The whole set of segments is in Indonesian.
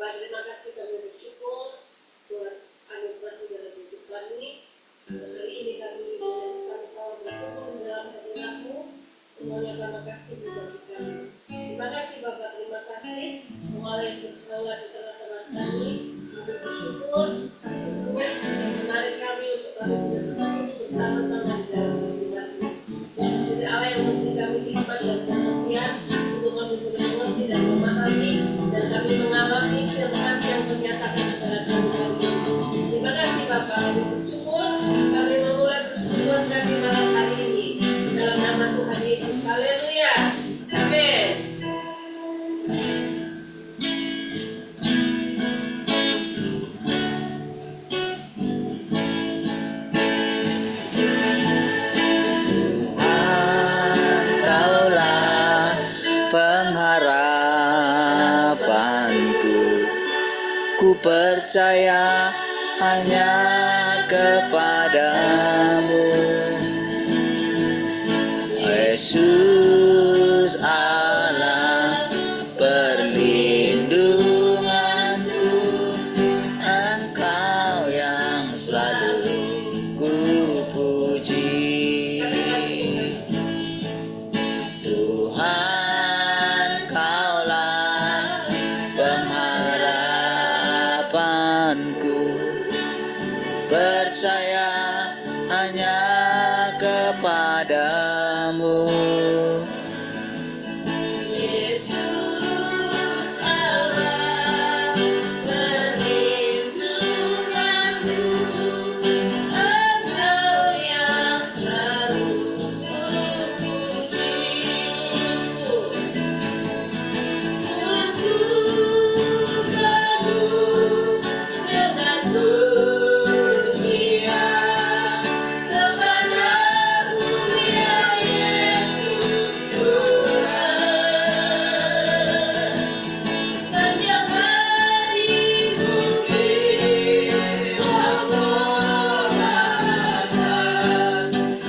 Bapak, terima kasih, kami bersyukur buat anugerah dalam hidup kami. Hari ini kami bersama-sama berkumpul di dalam hadirat-Mu. Semuanya karena kasih bagi kami. Terima kasih Bapak, terima kasih. Mulai berkaulah di tengah-tengah kami. Kami bersyukur kasih Tuhan yang menarik kami untuk kami bersama-sama di dalam hadirat-Mu. Jadi Allah yang memberi kami hikmat dan pengertian untuk kami mengerti dan memahami dan kami mengalami firman yang menyatakan kepada kami hari ini. Terima kasih Bapak, kami bersyukur kami memulai persetujuan kami malam hari ini dalam nama Tuhan Yesus. Haleluya, amin. Ku percaya hanya kepadamu, Yesus Allah perlindunganku, Engkau yang selalu ku puji. Tuhan, Kaulah percaya hanya kepadamu, Yesus Allah perlindunganku, Engkau yang selalu kupuji.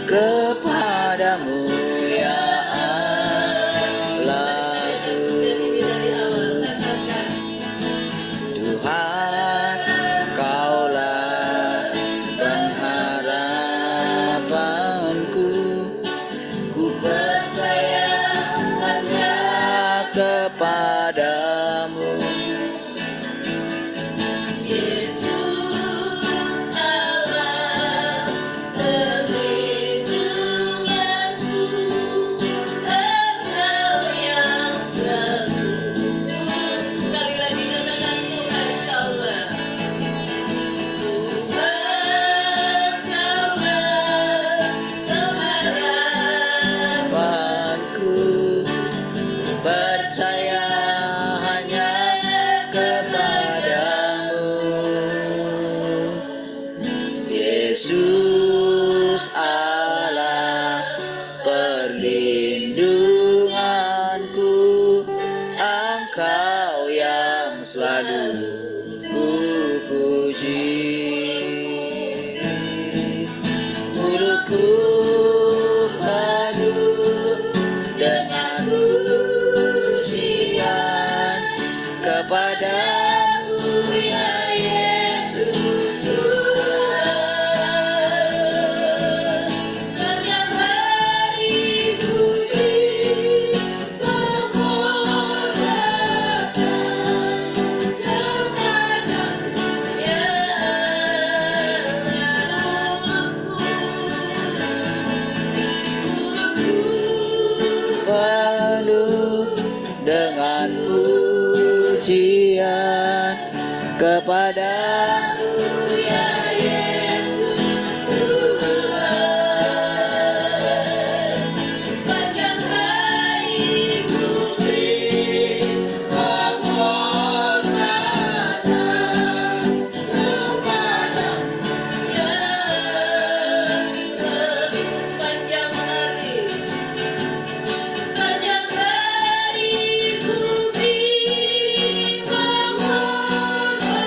kepadamu ya Allahku. Tuhan, Kaulah pengharapanku, ku percaya hanya kepadamu, Yesus Allah perlindunganku, Engkau yang selalu. Sekali lagi katakan Tuhan Kaulah, Tuhan Kaulah pengharapanku, harapanku, percaya hanya kepadamu, Yesus Allah perlindunganku, Engkau yang selalu kupuji. Mulutku penuh dengan pujian kepadamu ya Yesus Tuhan. sepanjang hari ku beri penghormatan kepadamu ya Penuh dengan pujian kepadamu ya Yesus Tuhan. Sepanjang hari ku beri penghormatan kepadamu ya sepanjang hari ku beri penghormatan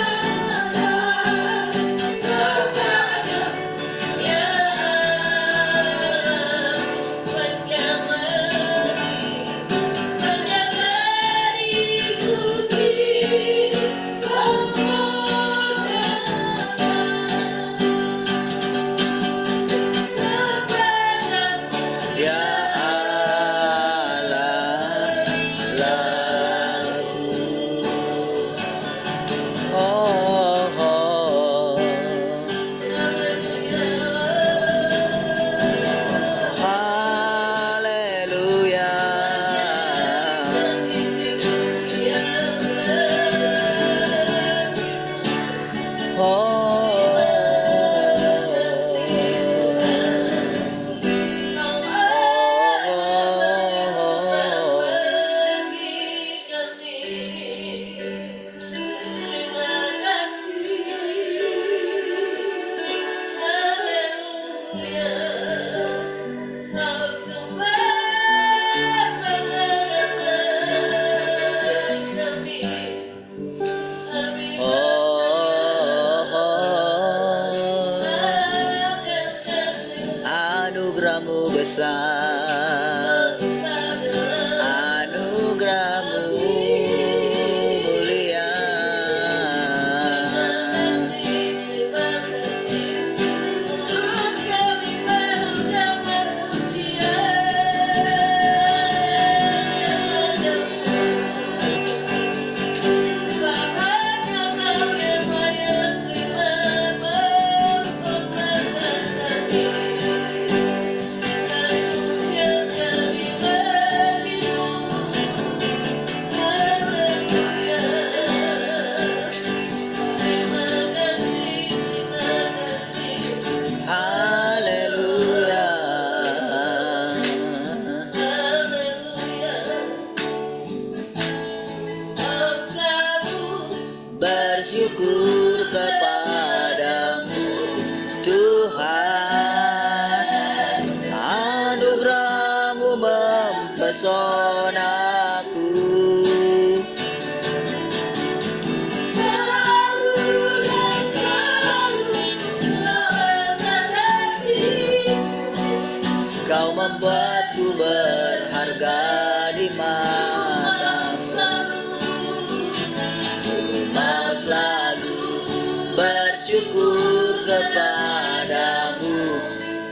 bersyukur kepadamu Tuhan. Anugerahmu mempesonaku. Kau membuatku berharga di matamu. Mau selalu bersyukur kepadamu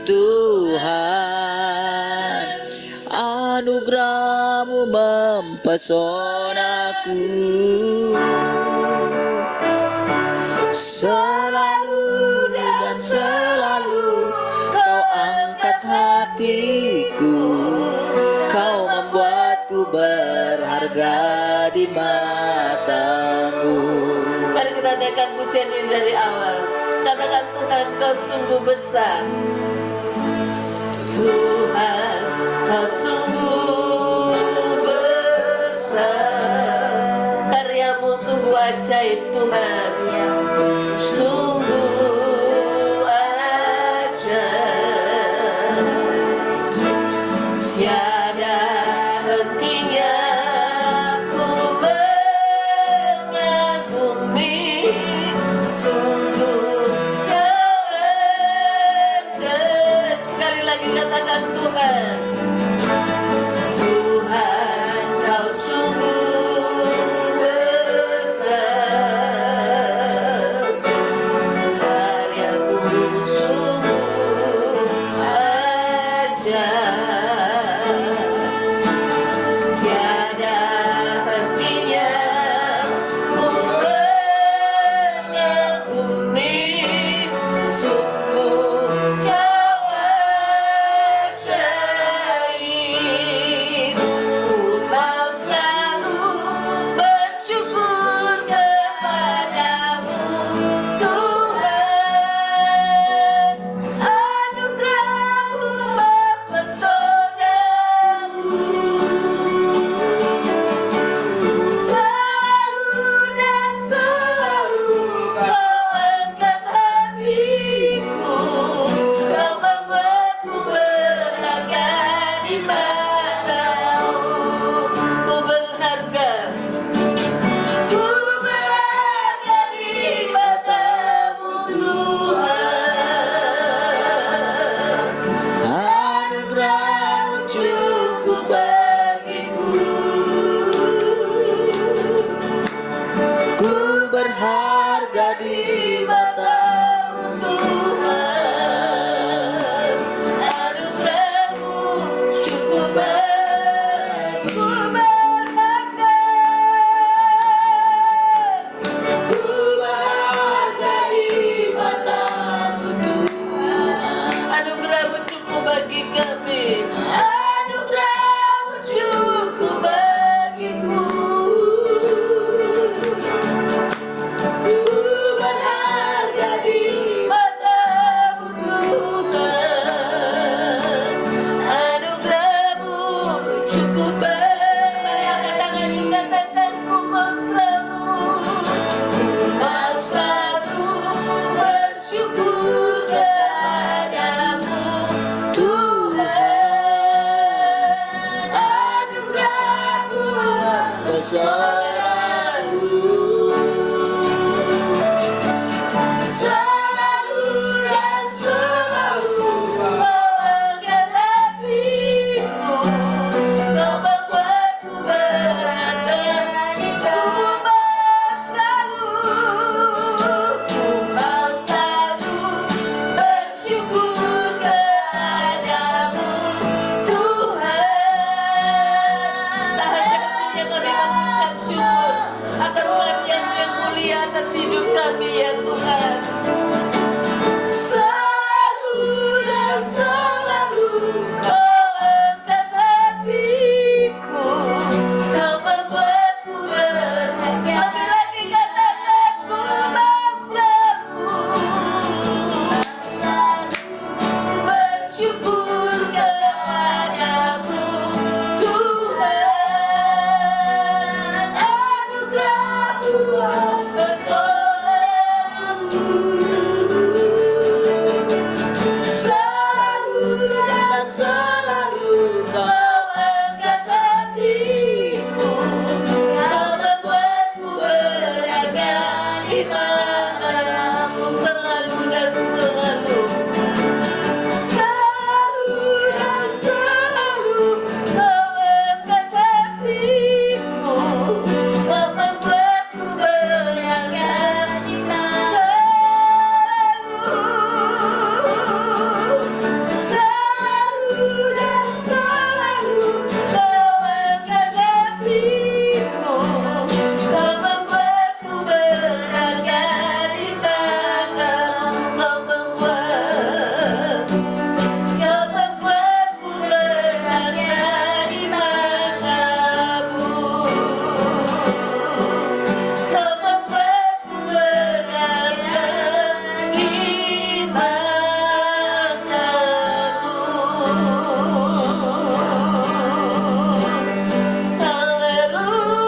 Tuhan. Anugerahmu mempesonaku. Selalu dan selalu Kau angkat hatiku. Kau membuatku berharga di matamu. Mari kita naikkan pujian ini dari awal. Katakan, Tuhan, Kau sungguh besar. Tuhan, Kau sungguh besar. Karyamu sungguh ajaib, Tuhan. Sungguh ajaib. Tiada hentinya ku mengagumi. Sungguh Kau ajaib. Sekali lagi katakan, Tuhan. Tuhan, Kau sungguh besar. Karyamu sungguh ajaib. Tiada hentinya ku mengagumi. Sungguh Kau ajaib. Ku mau selalu bersyukur kepadamu Tuhan. Anugerahmu mempesonaku. Selalu dan selalu Kau angkat hatiku. Kau membuatku berharga di matamu. Ku berharga. Ku berharga di matamu Tuhan. Anugerahmu Cukup bagiku. ku berharga di Matamu Tuhan. Anugerahmu cukup bagiku. Berharga. ku berharga di matamu Tuhan. Anugerahmu cukup bagi kami. Anugerahmu cukup bagiku. Ku berharga di Matamu Tuhan. Anugerahmu cukup baik. Mari angkat tangan kita, katakan, ku mau selalu bersyukur kepadamu Tuhan. Anugerahmu pesona-Mu. selalu dan selalu Kau angkat hatiku. Kau membuatku berharga. Ku mau selalu bersyukur kepadamu Tuhan. Tak hanya kemuliaan kami mengucap syukur atas karunia yang mulia atas hidup kami ya Tuhan. Selalu dan selalu Kau angkat hatiku. Kau membuatku berharga. Kami lagi katakan, ku mau selalu bersyukur kepadamu Tuhan. Anugerahmu pesona. selalu dan selalu kau angkat hatiku, kau membuatku berharga di matamu selalu dan selalu. Selalu dan selalu kau angkat hatiku, kau membuatku berharga di matamu. Selalu dan selalu kau angkat hatiku, kau membuatku berharga di matamu. Kau membuatku berharga di matamu. Kau membuatku berharga di matamu. Haleluya.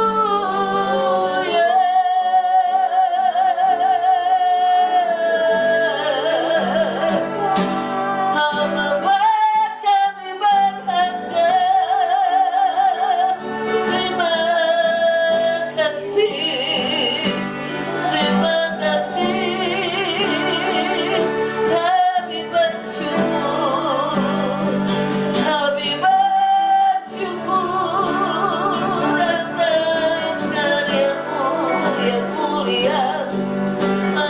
Kau membuat kami berharga. Terima kasih, terima kasih. Kami bersyukur, kami bersyukur atas karya-Mu yang mulia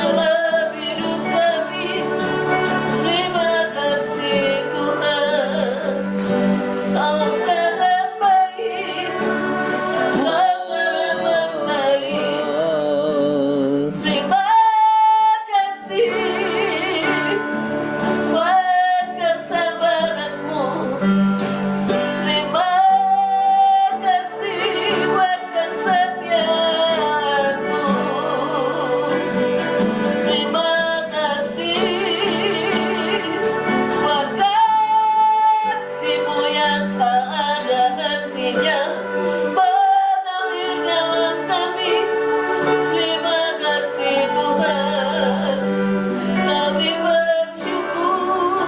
dalam hidup kami. Terima kasih Tuhan, Kau sangat baik, Kau amat baik. Terima kasih buat kesabaran-Mu, terima kasih buat kesetiaan-Mu. Terima kasih buat kasih-Mu yang tak ada hentinya mengalir dalam kami. Terima kasih Tuhan, kami bersyukur.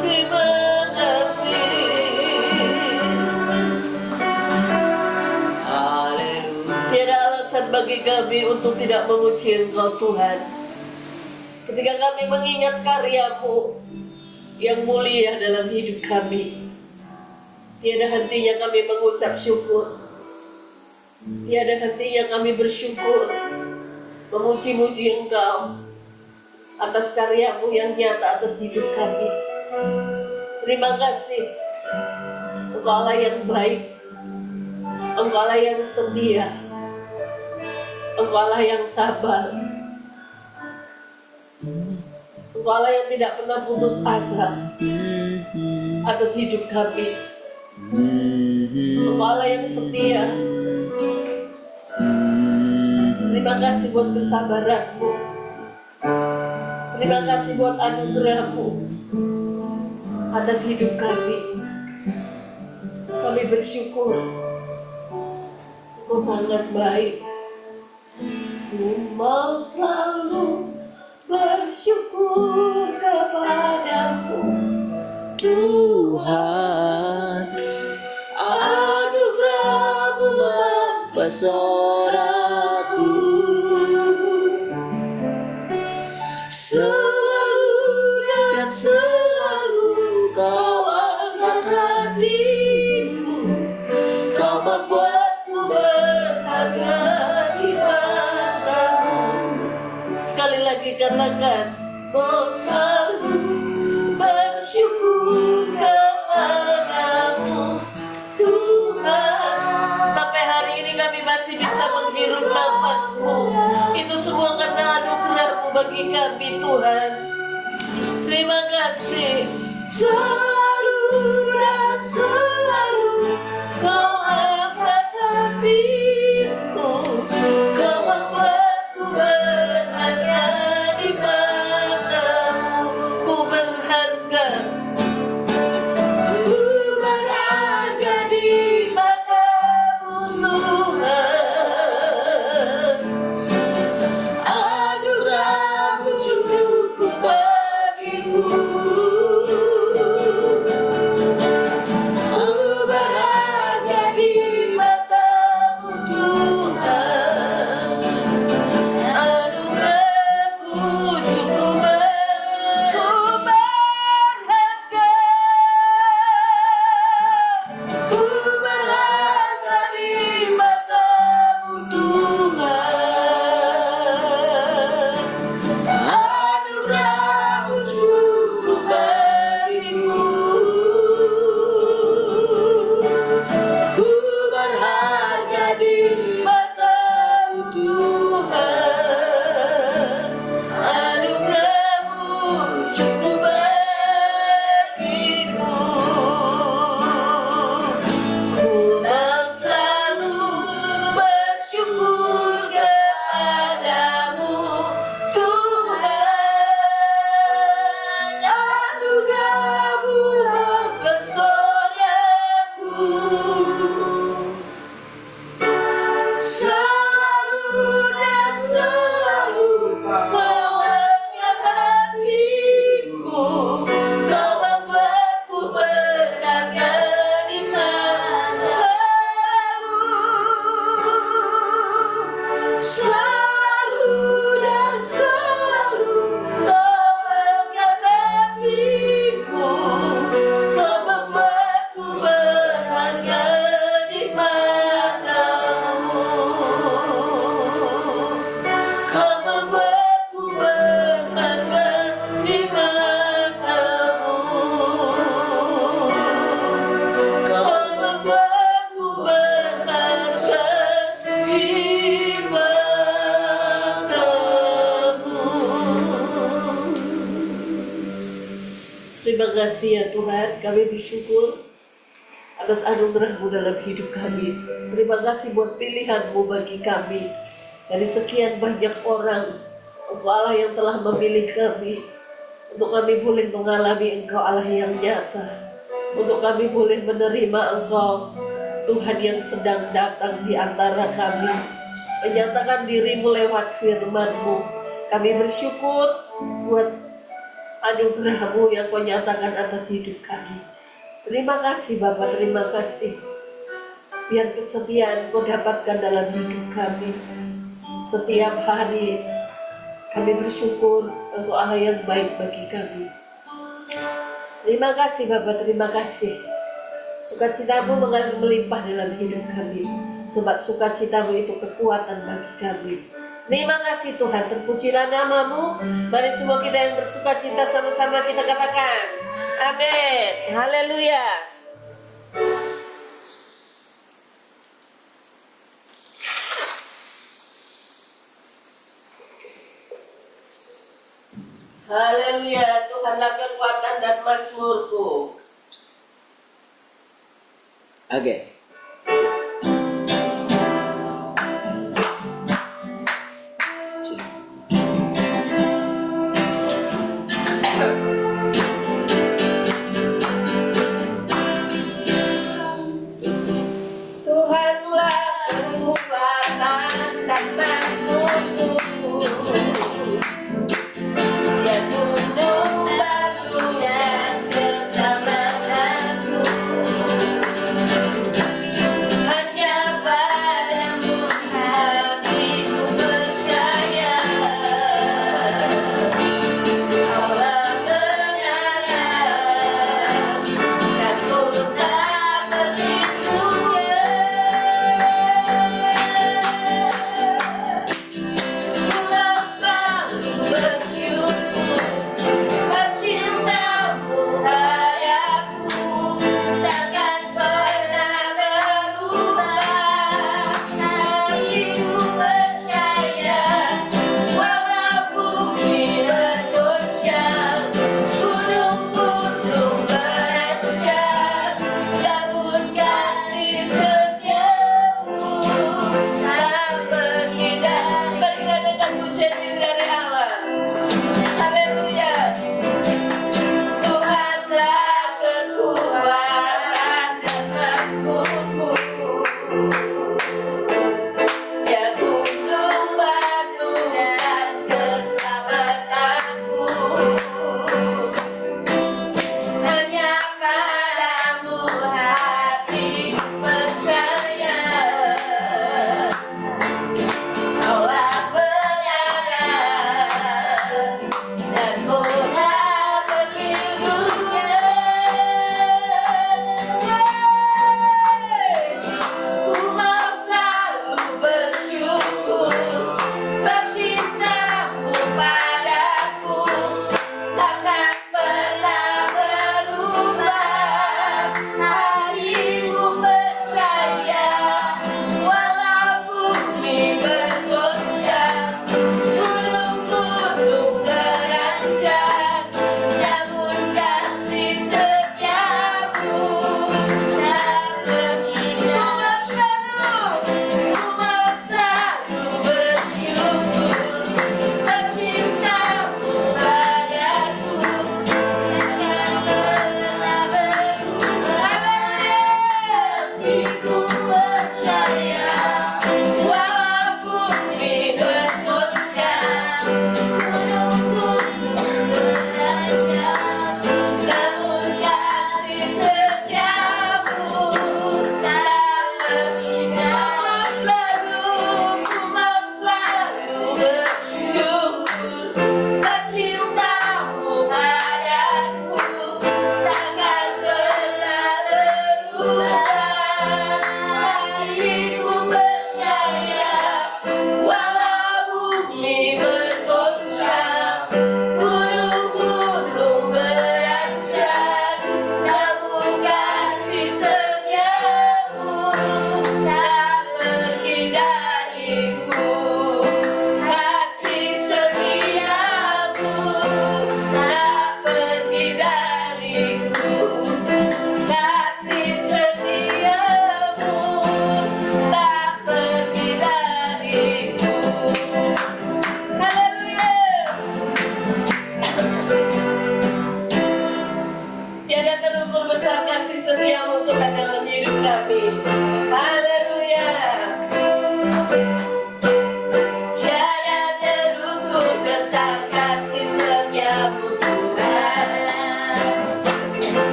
Terima kasih. Haleluya. Tiada alasan bagi kami untuk tidak memuji Engkau Tuhan. Ketika kami mengingat karya-Mu yang mulia dalam hidup kami, tiada hentinya kami mengucap syukur. Tiada hentinya kami bersyukur, memuji-muji Engkau atas karya-Mu yang nyata atas hidup kami. Terima kasih, Engkau Allah yang baik, Engkau Allah yang setia, Engkau Allah yang sabar, Engkau Allah yang tidak pernah putus asa atas hidup kami. Engkau Allah yang setia. Terima kasih buat kesabaran-Mu, terima kasih buat anugerah-Mu atas hidup kami. Kami bersyukur, Engkau sangat baik. Ku mau selalu bersyukur kepadamu Tuhan. Anugerah-Mu mempesonaku, selalu dan selalu Kau angkat hatiku, Kau membuatku berharga di matamu. Sekali lagi katakan, Kau selalu bersyukur kepadamu Tuhan. Sampai hari ini kami masih bisa menghirup nafas-Mu. Itu semua karena anugerah-Mu bagi kami Tuhan. Terima kasih. Selalu dan selalu Kau angkat hatiku, Kau membuatku berharga di matamu. Ku berharga, ku berharga di matamu Tuhan. Anugerah kasih ya Tuhan, kami bersyukur atas anugerah-Mu dalam hidup kami. Terima kasih buat pilihan-Mu bagi kami. Dari sekian banyak orang, Engkau Allah yang telah memilih kami, untuk kami boleh mengalami Engkau Allah yang nyata, untuk kami boleh menerima Engkau, Tuhan yang sedang datang di antara kami, menyatakan diri-Mu lewat firman-Mu. Kami bersyukur buat anugerah-Mu yang Kau nyatakan atas hidup kami. Terima kasih Bapa, terima kasih. Biar kesetiaan Kau dapatkan dalam hidup kami. Setiap hari kami bersyukur Engkau Allah yang baik bagi kami. Terima kasih Bapa, terima kasih. Sukacita-Mu mengalir melimpah dalam hidup kami, sebab sukacita-Mu itu kekuatan bagi kami. Terima kasih Tuhan, terpujilah nama-Mu. Mari semua kita yang bersukacita sama-sama kita katakan amin, haleluya. Haleluya, Tuhanlah kekuatan dan mazmurku. Oke. Tuhanlah kekuatan dan mazmurku. Dia gunung batu dan keselamatanku. Hanya padamu hatiku percaya. Allah benar, dan ku tak berlindung. Kurang selalu bersyukur, sebab cinta-Mu padaku takkan pernah berubah. Hatiku percaya, walau bumi bergoncang, gunung-gunung berencang, namun kasih setiamu tak berhina. Marilah dengan pujian ini dari awal. Haleluya. Tuhanlah kekuatan dan mazmurku. Dia gunung batu dan keselamatanku. Hanya padamu hatiku percaya. Allah benar,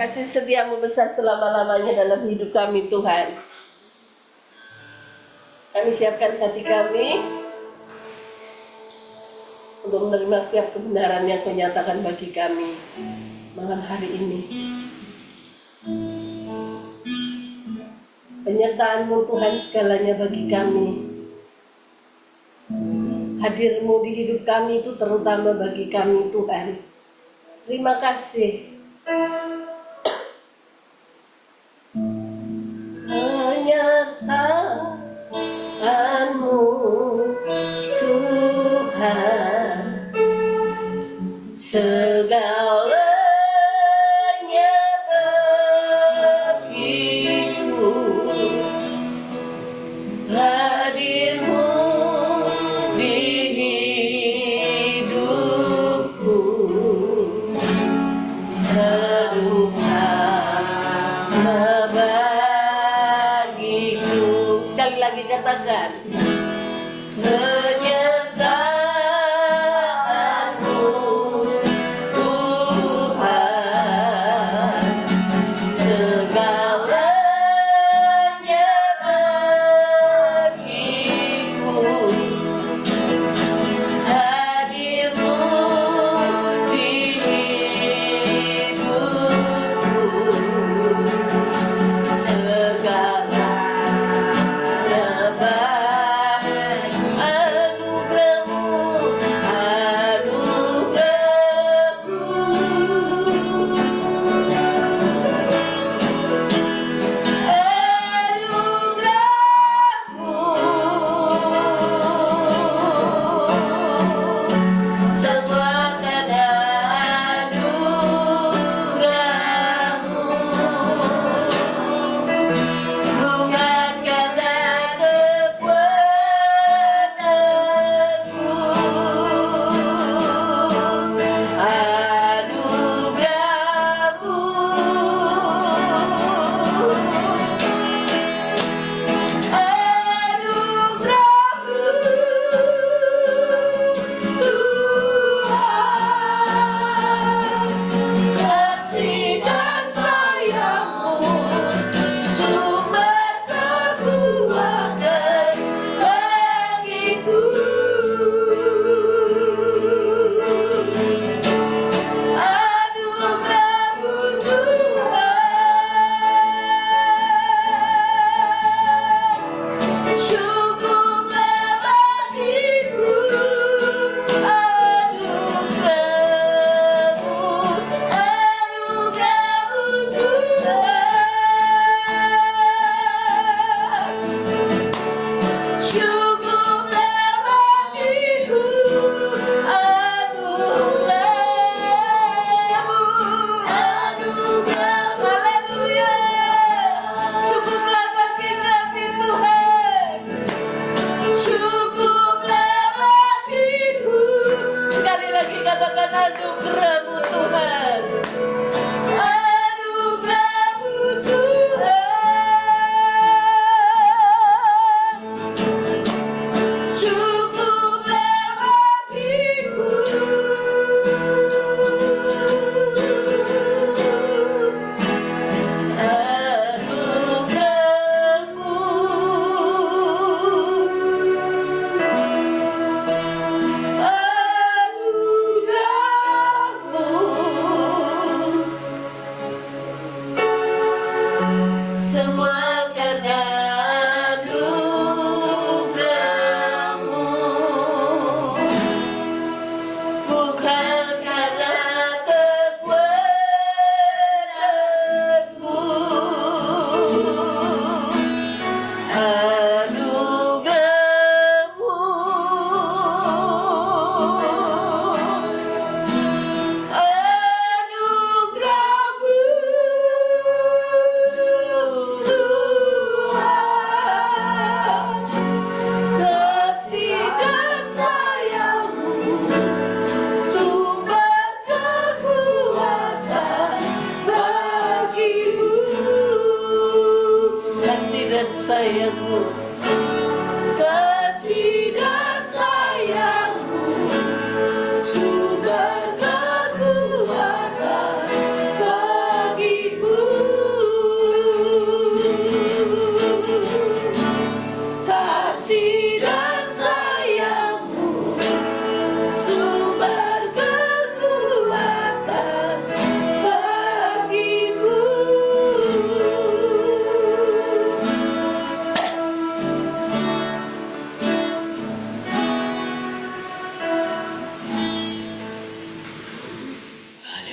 kasih setiamu besar selama-lamanya dalam hidup kami Tuhan. Kami siapkan hati kami untuk menerima setiap kebenaran yang Kau nyatakan bagi kami malam hari ini. Penyertaan-Mu Tuhan segalanya bagi kami. Hadir-Mu di hidup kami itu terutama bagi kami Tuhan. Terima kasih. Penyertaan-Mu Tuhan, segalanya bagimu. Hadir-Mu di hidupku, terutama bagiku. Sekali lagi katakan, penyertaan-Mu Tuhan, segalanya bagiku. Hadir-Mu di hidupku, segalanya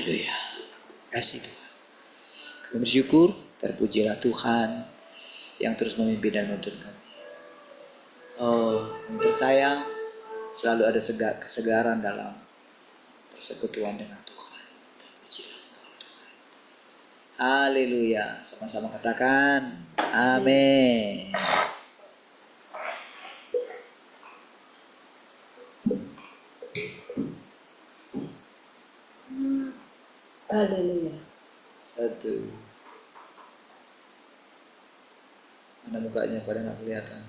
Haleluya. Kasih Tuhan. Kami bersyukur, terpujilah Tuhan yang terus memimpin dan menuntun kami. Oh, kami percaya selalu ada kesegaran dalam persekutuan dengan Tuhan. Terpujilah Engkau Tuhan. Haleluya. Sama-sama katakan amin. Haleluya. Satu. Mana mukanya pada nggak kelihatan?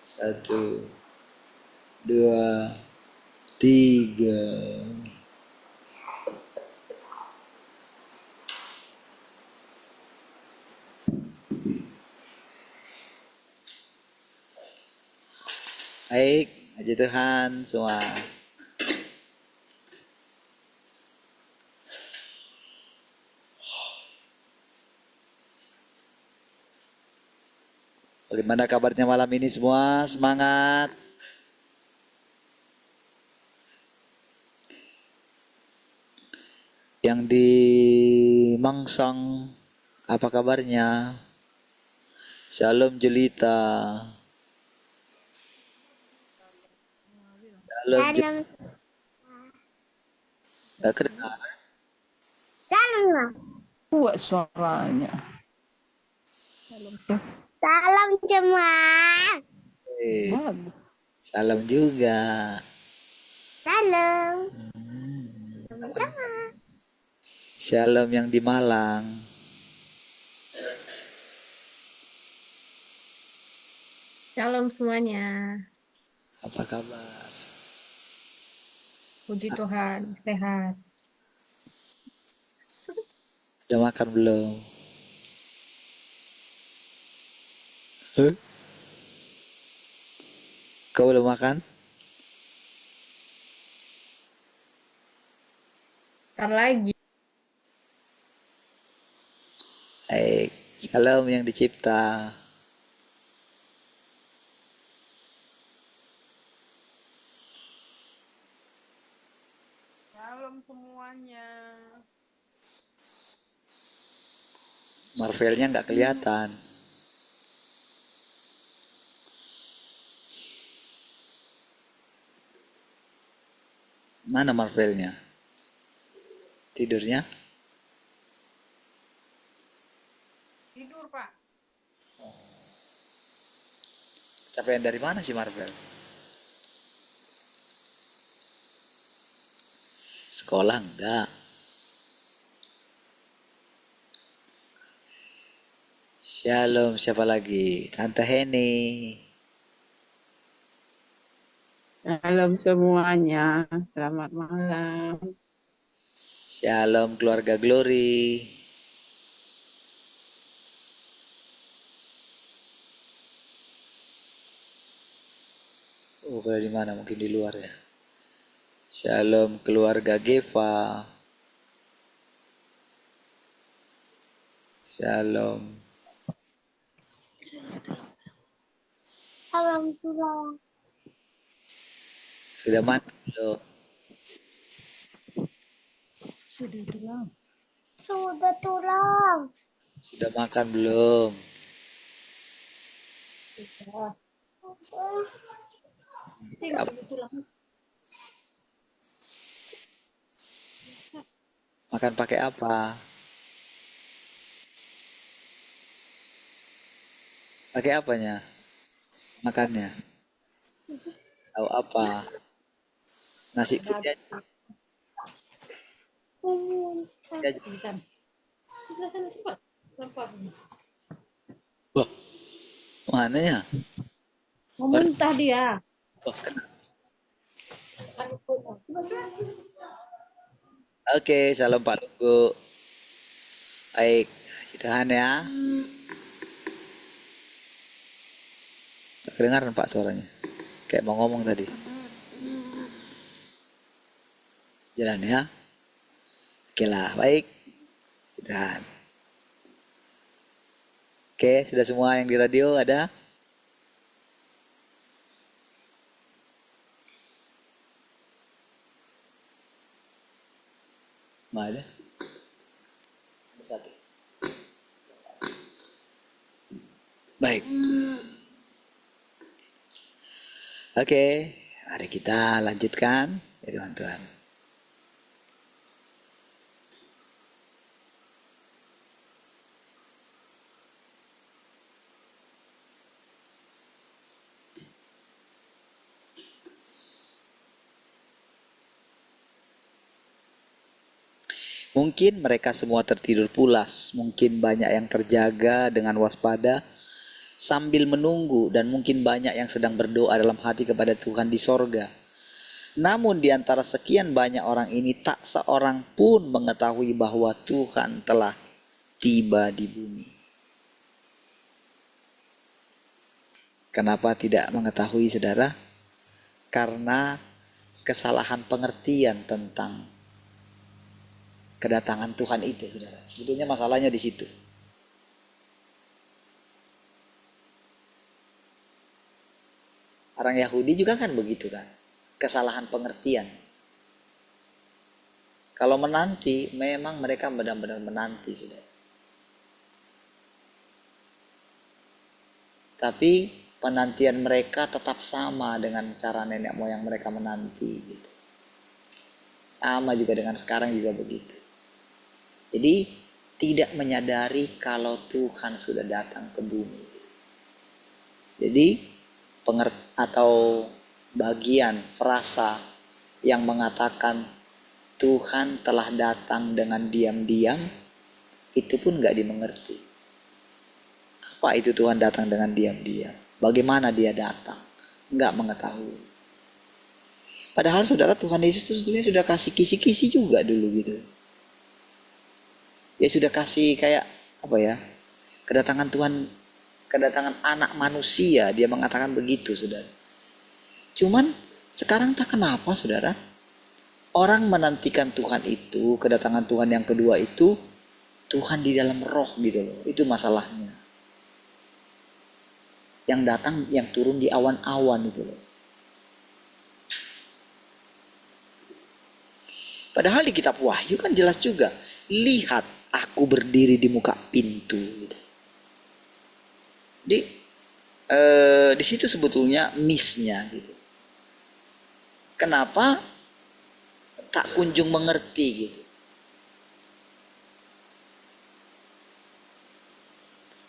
Satu, dua, tiga. Baik, puji Tuhan semua. Bagaimana kabarnya malam ini semua? Semangat. Yang di Mangsang, apa kabarnya? Shalom Julita. Shalom. Dalam Gak kedengaran? dalam Kuat suaranya. dalam jemaah Bagus. Salam juga. dalam Shalom yang di Malang. Shalom semuanya. Apa kabar? Puji Tuhan, sehat. Sudah makan belum? Huh? Kau belum makan? Ntar lagi. Baik, shalom yang dicipta. Shalom semuanya. Marvelnya nggak kelihatan. Mana Marvelnya? Tidurnya? Tidur, Pak. Capaian dari mana sih Marvel? Sekolah enggak. Shalom, siapa lagi? Tante Heni. Shalom semuanya, selamat malam. Shalom keluarga Glory. Oh, pada di mana? Mungkin di luar ya. Shalom keluarga Geva. Shalom. dalam tulang Sudah mati belum? sudah tulang Sudah makan belum? Makan pakai apa? Pakai apanya? Makannya? Tahu apa? Nasi putih aja. Aja. Wah, mana ya? Mau muntah dia. Wah, kena. Oke, salam Pak Lugu. Baik, tahan ya. Tak kedengaran Pak suaranya. Kayak mau ngomong tadi. Jalan ya. Oke lah, baik. Tahan. Oke, sudah semua yang di radio ada? Nggak ada. Satu. Baik. Oke, mari kita lanjutkan firman Tuhan. Mungkin mereka semua tertidur pulas, mungkin banyak yang terjaga dengan waspada sambil menunggu, dan mungkin banyak yang sedang berdoa dalam hati kepada Tuhan di sorga. Namun di antara sekian banyak orang ini tak seorang pun mengetahui bahwa Tuhan telah tiba di bumi. Kenapa tidak mengetahui, saudara? Karena kesalahan pengertian tentang kedatangan Tuhan itu, saudara. Sebetulnya masalahnya di situ. Orang Yahudi juga kan begitu kan. Kesalahan pengertian. Kalau menanti, memang mereka benar-benar menanti, saudara. Tapi penantian mereka tetap sama dengan cara nenek moyang mereka menanti gitu. Sama juga dengan sekarang juga begitu. Jadi tidak menyadari kalau Tuhan sudah datang ke bumi. Jadi atau bagian frasa yang mengatakan Tuhan telah datang dengan diam-diam, itu pun nggak dimengerti. Apa itu Tuhan datang dengan diam-diam? Bagaimana dia datang? Nggak mengetahui. Padahal saudara, Tuhan Yesus itu sebetulnya sudah kasih kisi-kisi juga dulu gitu. Ya sudah kasih kayak apa ya, kedatangan Tuhan, kedatangan anak manusia, dia mengatakan begitu, saudara. Cuman sekarang tak kenapa, saudara, orang menantikan Tuhan itu, kedatangan Tuhan yang kedua itu, Tuhan di dalam roh gitu loh. Itu masalahnya. Yang datang, yang turun di awan-awan itu loh. Padahal di kitab Wahyu kan jelas juga, lihat aku berdiri di muka pintu gitu. Di situ sebetulnya miss-nya gitu. Kenapa tak kunjung mengerti gitu?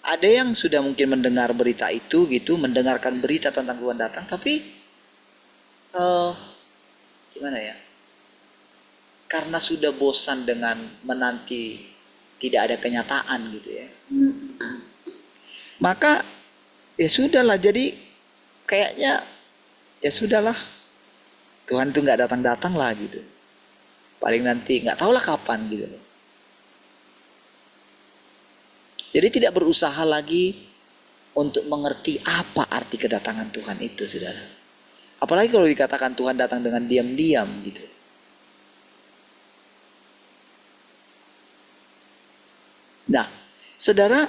Ada yang sudah mungkin mendengar berita itu gitu, mendengarkan berita tentang Tuhan datang, tapi gimana ya? Karena sudah bosan dengan menanti tidak ada kenyataan gitu ya. Maka ya sudahlah, jadi kayaknya ya sudahlah, Tuhan tuh nggak datang-datang lah gitu. Paling nanti nggak tahulah kapan gitu loh. Jadi tidak berusaha lagi untuk mengerti apa arti kedatangan Tuhan itu, saudara. Apalagi kalau dikatakan Tuhan datang dengan diam-diam gitu. Nah, saudara,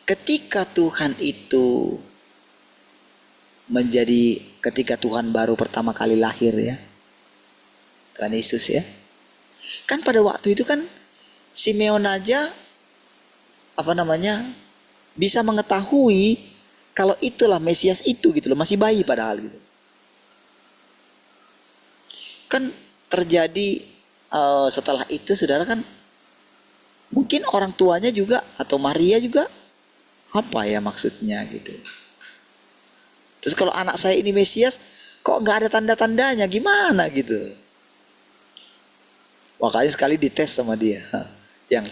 ketika Tuhan itu ketika Tuhan baru pertama kali lahir ya, Tuhan Yesus ya, kan pada waktu itu kan Simeon aja bisa mengetahui kalau itulah Mesias itu gitu loh, masih bayi padahal gitu. Kan terjadi setelah itu, saudara, kan mungkin orang tuanya juga atau Maria juga apa ya maksudnya gitu. Terus kalau anak saya ini Mesias kok nggak ada tanda-tandanya, gimana gitu. Makanya sekali dites sama dia yang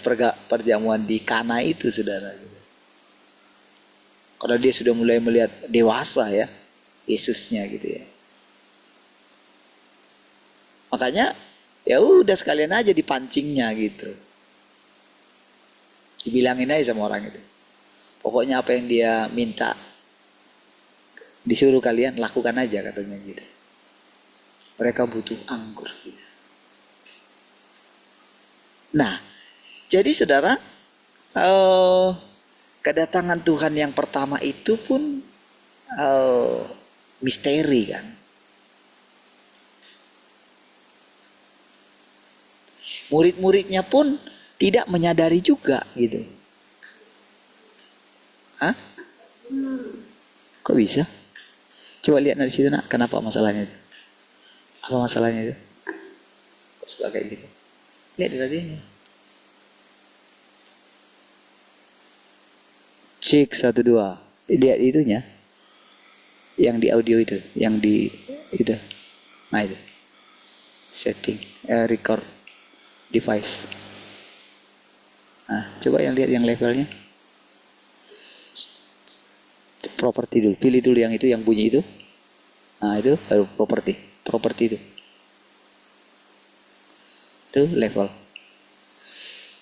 perjamuan di Kana itu, saudara gitu. Karena dia sudah mulai melihat dewasa ya Yesusnya gitu ya. Makanya ya udah sekalian aja dipancingnya gitu. Dibilangin aja sama orang itu. Pokoknya apa yang dia minta, disuruh kalian lakukan aja katanya gitu. Mereka butuh anggur gitu. Nah, jadi saudara, kedatangan Tuhan yang pertama itu pun misteri kan. Murid-muridnya pun tidak menyadari juga gitu. Hah? Kok bisa? Coba lihat dari situ nak, kenapa masalahnya itu? Apa masalahnya itu? Kok suka kayak gitu? Lihat dari ini. Cek 1 2. Lihat itunya. Yang di audio itu, yang di itu. Nah itu. Setting, record device. Nah, coba yang lihat yang levelnya. Properti dulu, pilih dulu yang itu, yang bunyi itu. Nah itu baru properti itu. Itu level.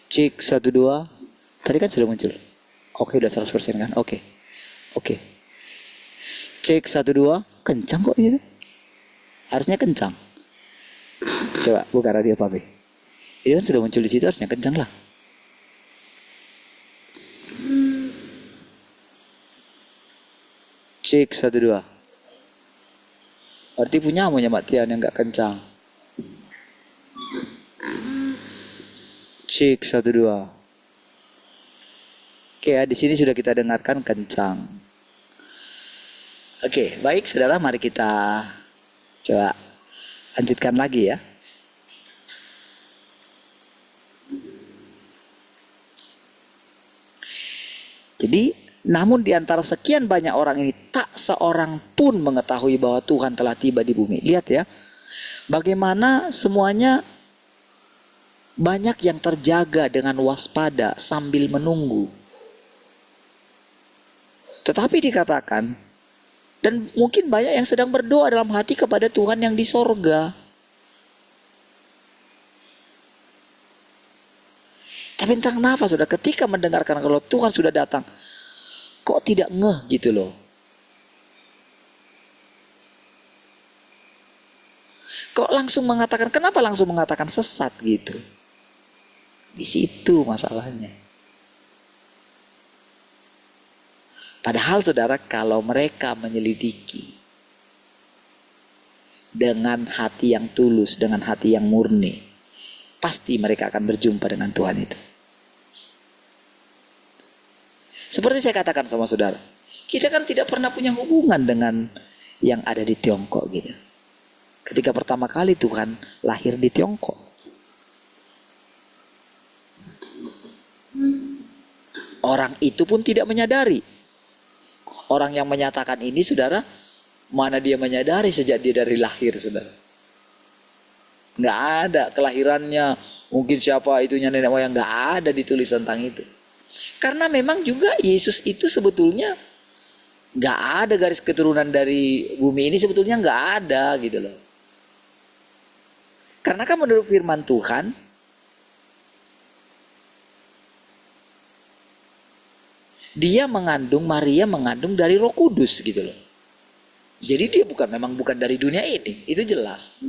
Cek 1 2. Tadi kan sudah muncul. Oke, udah 100% kan? Oke. Cek 1 2. Kencang kok gitu? Harusnya kencang. Coba buka radio Papi. Itu kan sudah muncul di situ, harusnya kencang lah. Cek 1 2. Berarti punya Mbak Tian yang gak kencang. Cek 1 2. Oke ya, di sini sudah kita dengarkan kencang. Oke, baik saudara, mari kita coba lanjutkan lagi ya. Jadi, namun di antara sekian banyak orang ini tak seorang pun mengetahui bahwa Tuhan telah tiba di bumi. Lihat ya, bagaimana semuanya banyak yang terjaga dengan waspada sambil menunggu. Tetapi dikatakan, dan mungkin banyak yang sedang berdoa dalam hati kepada Tuhan yang di sorga. Tapi entah kenapa sudah ketika mendengarkan kalau Tuhan sudah datang, kok tidak ngeh gitu loh. Kok langsung mengatakan, kenapa langsung mengatakan sesat gitu? Di situ masalahnya. Padahal saudara, kalau mereka menyelidiki dengan hati yang tulus, dengan hati yang murni, pasti mereka akan berjumpa dengan Tuhan itu. Seperti saya katakan sama saudara, kita kan tidak pernah punya hubungan dengan yang ada di Tiongkok gitu. Ketika pertama kali Tuhan lahir di Tiongkok, orang itu pun tidak menyadari. Orang yang menyatakan ini saudara, mana dia menyadari sejak dia dari lahir saudara. Nggak ada kelahirannya, mungkin siapa itunya nenek moyang, nggak ada ditulis tentang itu. Karena memang juga Yesus itu sebetulnya nggak ada garis keturunan dari bumi ini, sebetulnya nggak ada gitu loh. Karena kan menurut firman Tuhan, Maria mengandung dari Roh Kudus gitu loh. Jadi dia memang bukan dari dunia ini, itu jelas.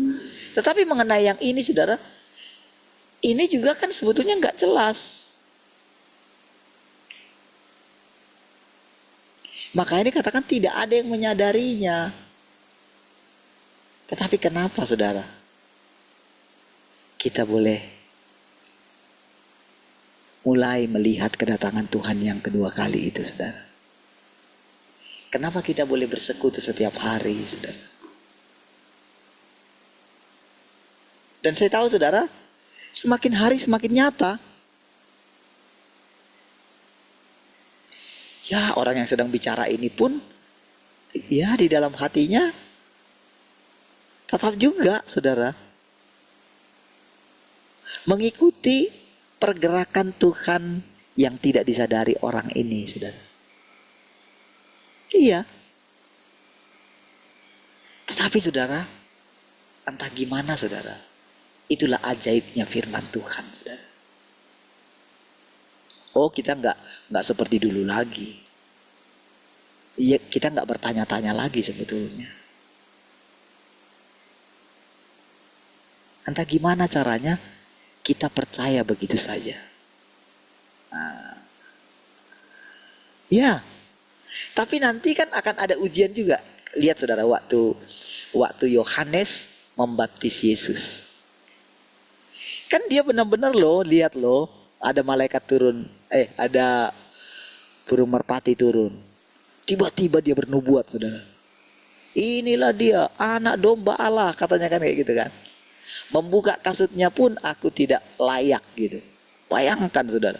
Tetapi mengenai yang ini saudara, ini juga kan sebetulnya nggak jelas. Makanya dikatakan tidak ada yang menyadarinya. Tetapi kenapa saudara? Kita boleh mulai melihat kedatangan Tuhan yang kedua kali itu saudara. Kenapa kita boleh bersekutu setiap hari saudara? Dan saya tahu saudara, semakin hari semakin nyata. Ya, orang yang sedang bicara ini pun, ya di dalam hatinya tetap juga saudara mengikuti pergerakan Tuhan yang tidak disadari orang ini saudara. Iya. Tetapi saudara, entah gimana saudara, itulah ajaibnya firman Tuhan saudara. Oh, kita nggak seperti dulu lagi. Ya, kita nggak bertanya-tanya lagi sebetulnya. Entah gimana caranya, kita percaya begitu saja. Nah, ya, tapi nanti kan akan ada ujian juga. Lihat saudara, waktu Yohanes membaptis Yesus, Kan dia benar-benar loh, lihat loh, ada malaikat turun, ada burung merpati turun. Tiba-tiba dia bernubuat, saudara. Inilah dia, anak domba Allah, katanya kan kayak gitu kan. Membuka kasutnya pun aku tidak layak gitu. Bayangkan, saudara.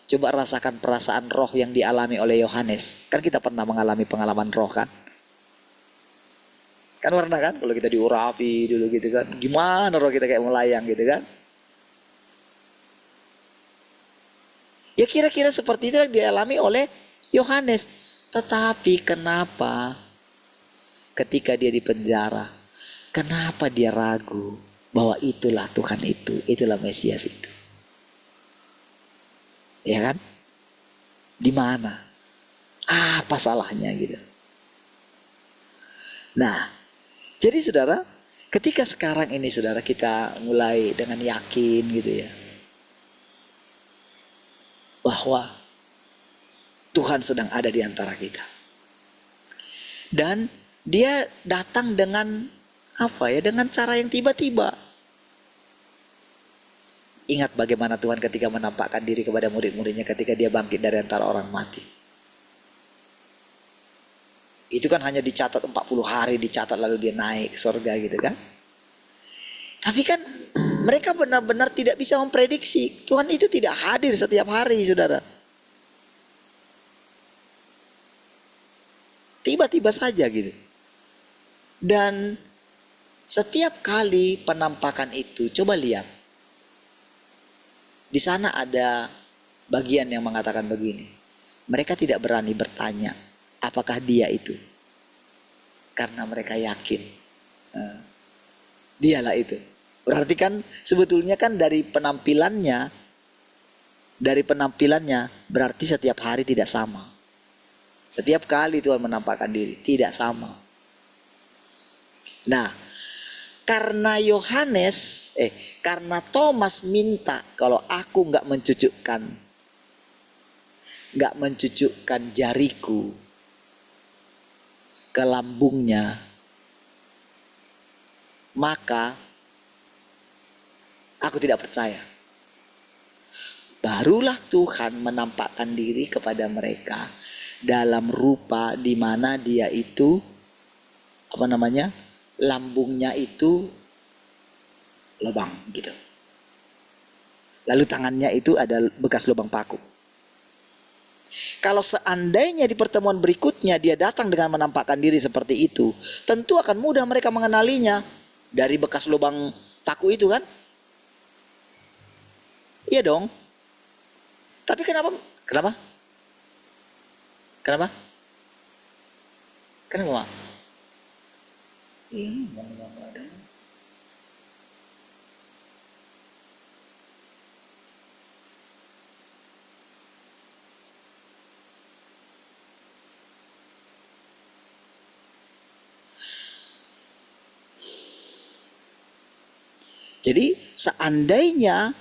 Coba rasakan perasaan roh yang dialami oleh Yohanes. Kan kita pernah mengalami pengalaman roh kan? Kan pernah kan? Kalau kita diurapi dulu gitu kan. Gimana roh kita kayak melayang gitu kan? Ya kira-kira seperti itu yang dialami oleh Yohanes. Tetapi kenapa ketika dia di penjara, kenapa dia ragu bahwa itulah Tuhan itu, itulah Mesias itu? Ya kan? Di mana? Apa salahnya gitu? Nah, jadi saudara, ketika sekarang ini saudara kita mulai dengan yakin gitu ya, bahwa Tuhan sedang ada di antara kita. Dan dia datang dengan apa ya? Dengan cara yang tiba-tiba. Ingat bagaimana Tuhan ketika menampakkan diri kepada murid-muridnya ketika dia bangkit dari antara orang mati. Itu kan hanya dicatat 40 hari, dicatat lalu dia naik ke surga gitu kan. Tapi kan mereka benar-benar tidak bisa memprediksi. Tuhan itu tidak hadir setiap hari, saudara. Tiba-tiba saja gitu. Dan setiap kali penampakan itu, coba lihat. Di sana ada bagian yang mengatakan begini. Mereka tidak berani bertanya, apakah dia itu? Karena mereka yakin. Dialah itu. Berarti kan sebetulnya kan dari penampilannya berarti setiap hari tidak sama. Setiap kali Tuhan menampakkan diri tidak sama. Nah, karena Thomas minta kalau aku nggak mencucukkan jariku ke lambungnya, maka aku tidak percaya. Barulah Tuhan menampakkan diri kepada mereka dalam rupa di mana dia itu lambungnya itu lubang gitu. Lalu tangannya itu ada bekas lubang paku. Kalau seandainya di pertemuan berikutnya dia datang dengan menampakkan diri seperti itu, tentu akan mudah mereka mengenalinya dari bekas lubang paku itu kan? Iya dong. Tapi kenapa? Kenapa? Jadi seandainya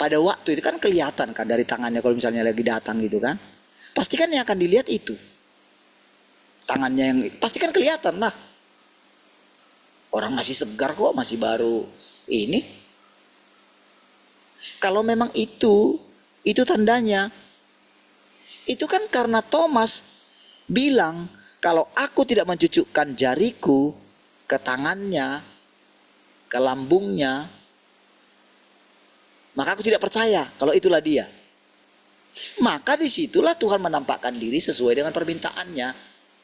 pada waktu itu kan kelihatan kan dari tangannya kalau misalnya lagi datang gitu kan. Pasti kan yang akan dilihat itu. Tangannya yang pasti kan kelihatan lah. Orang masih segar kok, masih baru ini. Kalau memang itu tandanya. Itu kan karena Thomas bilang kalau aku tidak mencucukkan jariku ke tangannya, ke lambungnya, maka aku tidak percaya kalau itulah dia. Maka disitulah Tuhan menampakkan diri sesuai dengan permintaannya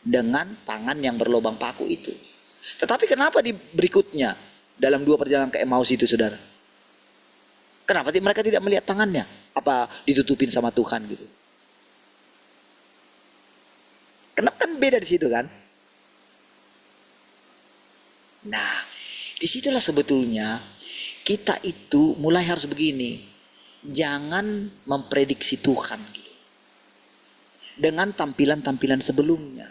dengan tangan yang berlubang paku itu. Tetapi kenapa di berikutnya dalam 2 perjalanan ke Emmaus itu, saudara? Kenapa mereka tidak melihat tangannya? Apa ditutupin sama Tuhan gitu? Kenapa kan beda di situ kan? Nah, disitulah sebetulnya kita itu mulai harus begini. Jangan memprediksi Tuhan gitu, dengan tampilan-tampilan sebelumnya.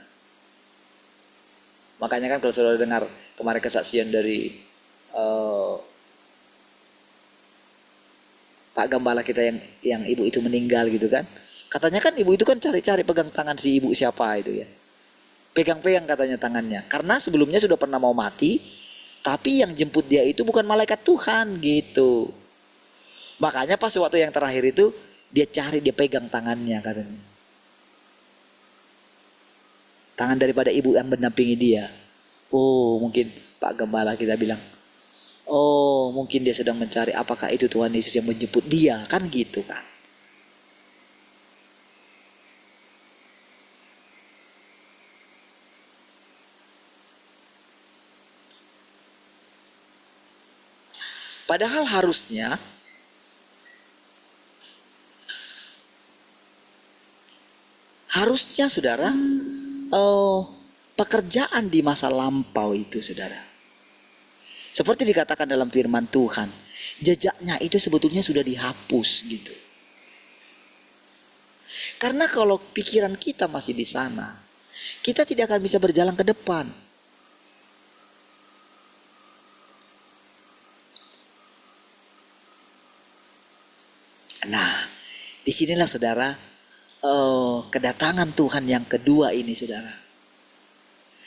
Makanya kan kalau saudara dengar kemarin kesaksian dari Pak Gembala kita yang ibu itu meninggal gitu kan. Katanya kan ibu itu kan cari-cari pegang tangan si ibu siapa itu ya. Pegang-pegang katanya tangannya. Karena sebelumnya sudah pernah mau mati, Tapi yang jemput dia itu bukan malaikat Tuhan gitu. Makanya pas waktu yang terakhir itu dia cari, dia pegang tangannya katanya. Tangan daripada ibu yang mendampingi dia. Oh mungkin Pak Gembala kita bilang, oh mungkin dia sedang mencari apakah itu Tuhan Yesus yang menjemput dia, kan gitu kan. Padahal harusnya saudara, pekerjaan di masa lampau itu saudara, seperti dikatakan dalam firman Tuhan, jejaknya itu sebetulnya sudah dihapus gitu. Karena kalau pikiran kita masih di sana, kita tidak akan bisa berjalan ke depan. Nah, disinilah saudara, kedatangan Tuhan yang kedua ini saudara.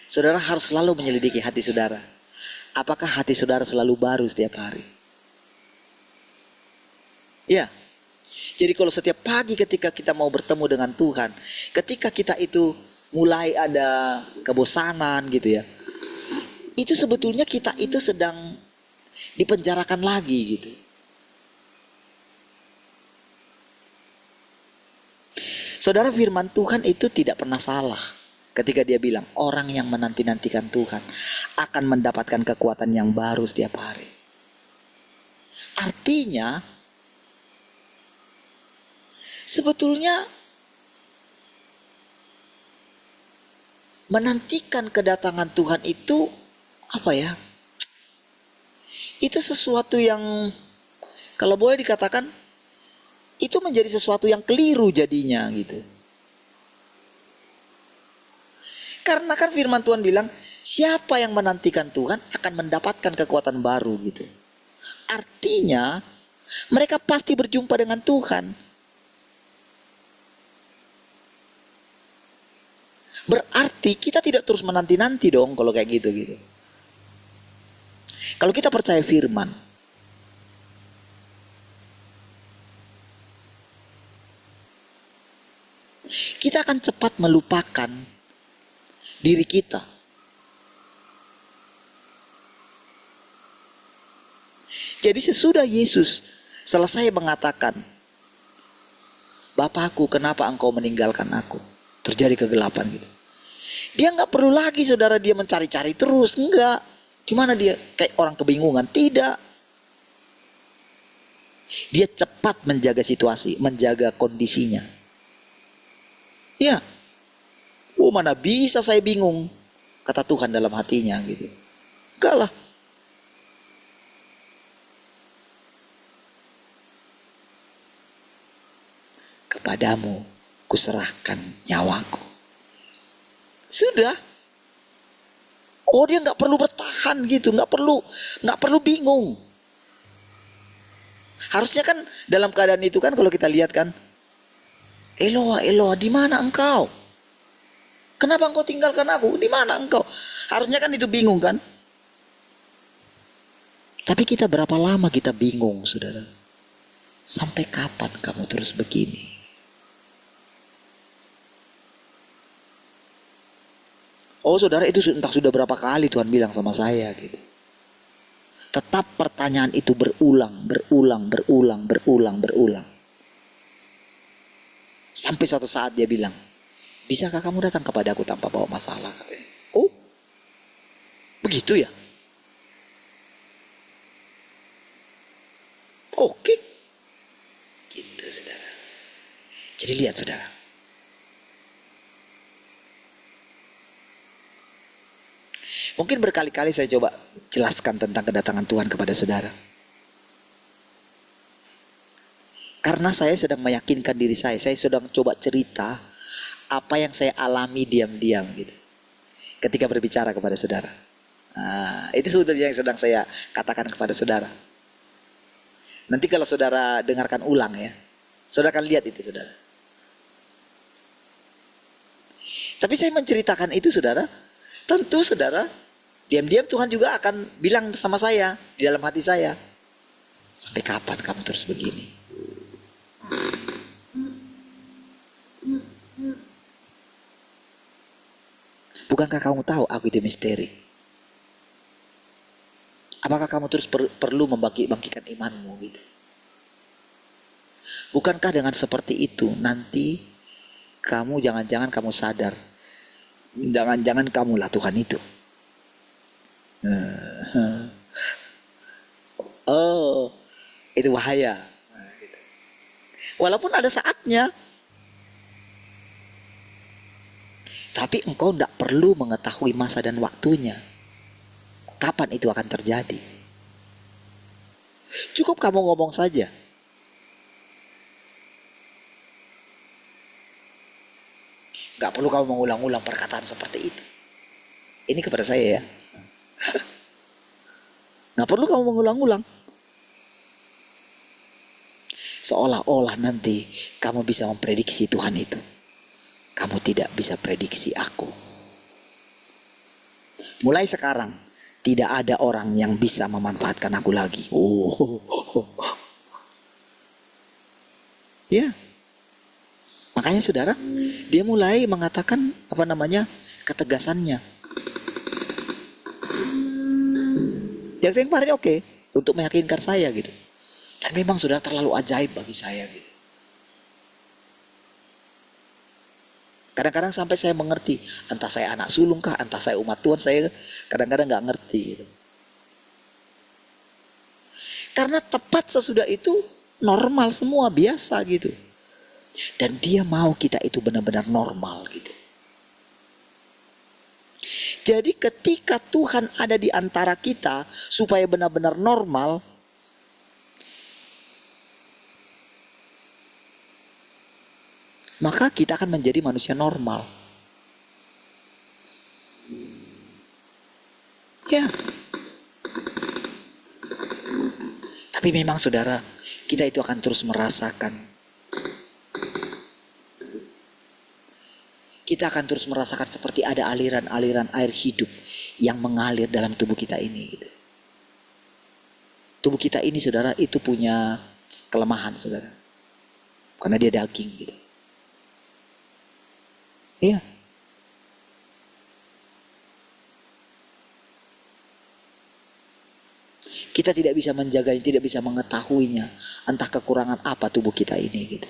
Saudara harus selalu menyelidiki hati saudara. Apakah hati saudara selalu baru setiap hari? Ya. Jadi kalau setiap pagi ketika kita mau bertemu dengan Tuhan, ketika kita itu mulai ada kebosanan gitu ya, itu sebetulnya kita itu sedang dipenjarakan lagi gitu. Saudara, firman Tuhan itu tidak pernah salah ketika dia bilang orang yang menanti-nantikan Tuhan akan mendapatkan kekuatan yang baru setiap hari. Artinya sebetulnya menantikan kedatangan Tuhan itu apa ya? Itu sesuatu yang kalau boleh dikatakan itu menjadi sesuatu yang keliru jadinya gitu. Karena kan firman Tuhan bilang, siapa yang menantikan Tuhan akan mendapatkan kekuatan baru gitu. Artinya mereka pasti berjumpa dengan Tuhan. Berarti kita tidak terus menanti-nanti dong kalau kayak gitu. Kalau kita percaya firman, kita akan cepat melupakan diri kita. Jadi sesudah Yesus selesai mengatakan, Bapakku, kenapa engkau meninggalkan aku? Terjadi kegelapan gitu. Dia nggak perlu lagi saudara dia mencari-cari terus, enggak. Gimana dia kayak orang kebingungan? Tidak. Dia cepat menjaga situasi, menjaga kondisinya. Ya, oh mana bisa saya bingung, kata Tuhan dalam hatinya gitu. Enggak lah. Kepadamu kuserahkan nyawaku. Sudah. Oh dia nggak perlu bertahan gitu, nggak perlu bingung. Harusnya kan dalam keadaan itu kan kalau kita lihat kan, Eloa, Eloa, di mana engkau? Kenapa engkau tinggalkan aku? Di mana engkau? Harusnya kan itu bingung kan? Tapi kita berapa lama kita bingung, saudara? Sampai kapan kamu terus begini? Oh saudara, itu entah sudah berapa kali Tuhan bilang sama saya gitu. Tetap pertanyaan itu berulang. Sampai suatu saat dia bilang, bisakah kamu datang kepadaku tanpa bawa masalah? Oh, begitu ya? Oke. Gitu saudara. Jadi lihat saudara. Mungkin berkali-kali saya coba jelaskan tentang kedatangan Tuhan kepada saudara. Karena saya sedang meyakinkan diri saya sedang coba cerita apa yang saya alami diam-diam gitu. Ketika berbicara kepada saudara. Nah, itu sebetulnya yang sedang saya katakan kepada saudara. Nanti kalau saudara dengarkan ulang ya, saudara akan lihat itu saudara. Tapi saya menceritakan itu saudara, tentu saudara, Diam-diam Tuhan juga akan bilang sama saya di dalam hati saya, sampai kapan kamu terus begini? Bukankah kamu tahu aku itu misteri? Apakah kamu terus perlu membangkitkan imanmu gitu? Bukankah dengan seperti itu nanti kamu jangan-jangan kamu sadar, jangan-jangan kamulah Tuhan itu. Oh, itu bahaya. Walaupun ada saatnya, tapi engkau tidak perlu mengetahui masa dan waktunya. Kapan itu akan terjadi? Cukup kamu ngomong saja. Gak perlu kamu mengulang-ulang perkataan seperti itu. Ini kepada saya ya. Gak perlu kamu mengulang-ulang. Seolah-olah nanti kamu bisa memprediksi Tuhan itu. Kamu tidak bisa prediksi aku. Mulai sekarang, tidak ada orang yang bisa memanfaatkan aku lagi. Ya. Makanya saudara, dia mulai mengatakan ketegasannya. Yang kemarin oke, untuk meyakinkan saya gitu. Dan memang sudah terlalu ajaib bagi saya gitu. Kadang-kadang sampai saya mengerti, entah saya anak sulung kah, entah saya umat Tuhan, saya kadang-kadang gak ngerti gitu. Karena tepat sesudah itu normal semua, biasa gitu. Dan dia mau kita itu benar-benar normal gitu. Jadi ketika Tuhan ada di antara kita supaya benar-benar normal, maka kita akan menjadi manusia normal. Ya. Tapi memang saudara, kita itu akan terus merasakan. Kita akan terus merasakan seperti ada aliran-aliran air hidup yang mengalir dalam tubuh kita ini. Gitu. Tubuh kita ini saudara itu punya kelemahan saudara. Karena dia daging gitu. Iya. Kita tidak bisa menjaganya, tidak bisa mengetahuinya. Entah kekurangan apa tubuh kita ini gitu.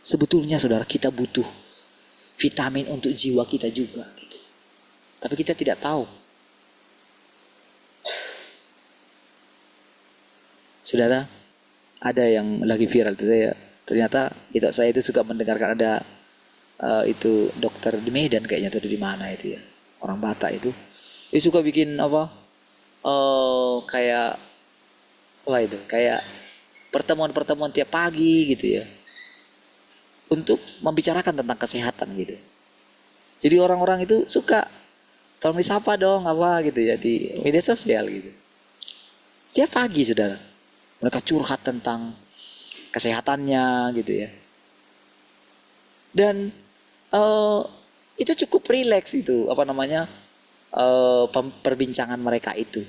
Sebetulnya saudara kita butuh vitamin untuk jiwa kita juga gitu. Tapi kita tidak tahu. Saudara, ada yang lagi viral itu saya. Ternyata saya itu suka mendengarkan ada itu dokter di Medan kayaknya atau di mana itu ya. Orang Batak itu. Dia suka bikin kayak pertemuan-pertemuan tiap pagi gitu ya. Untuk membicarakan tentang kesehatan gitu. Jadi orang-orang itu suka tolong disapa dong gitu ya di media sosial gitu. Setiap pagi saudara, mereka curhat tentang kesehatannya gitu ya. Dan itu cukup rileks itu perbincangan mereka itu.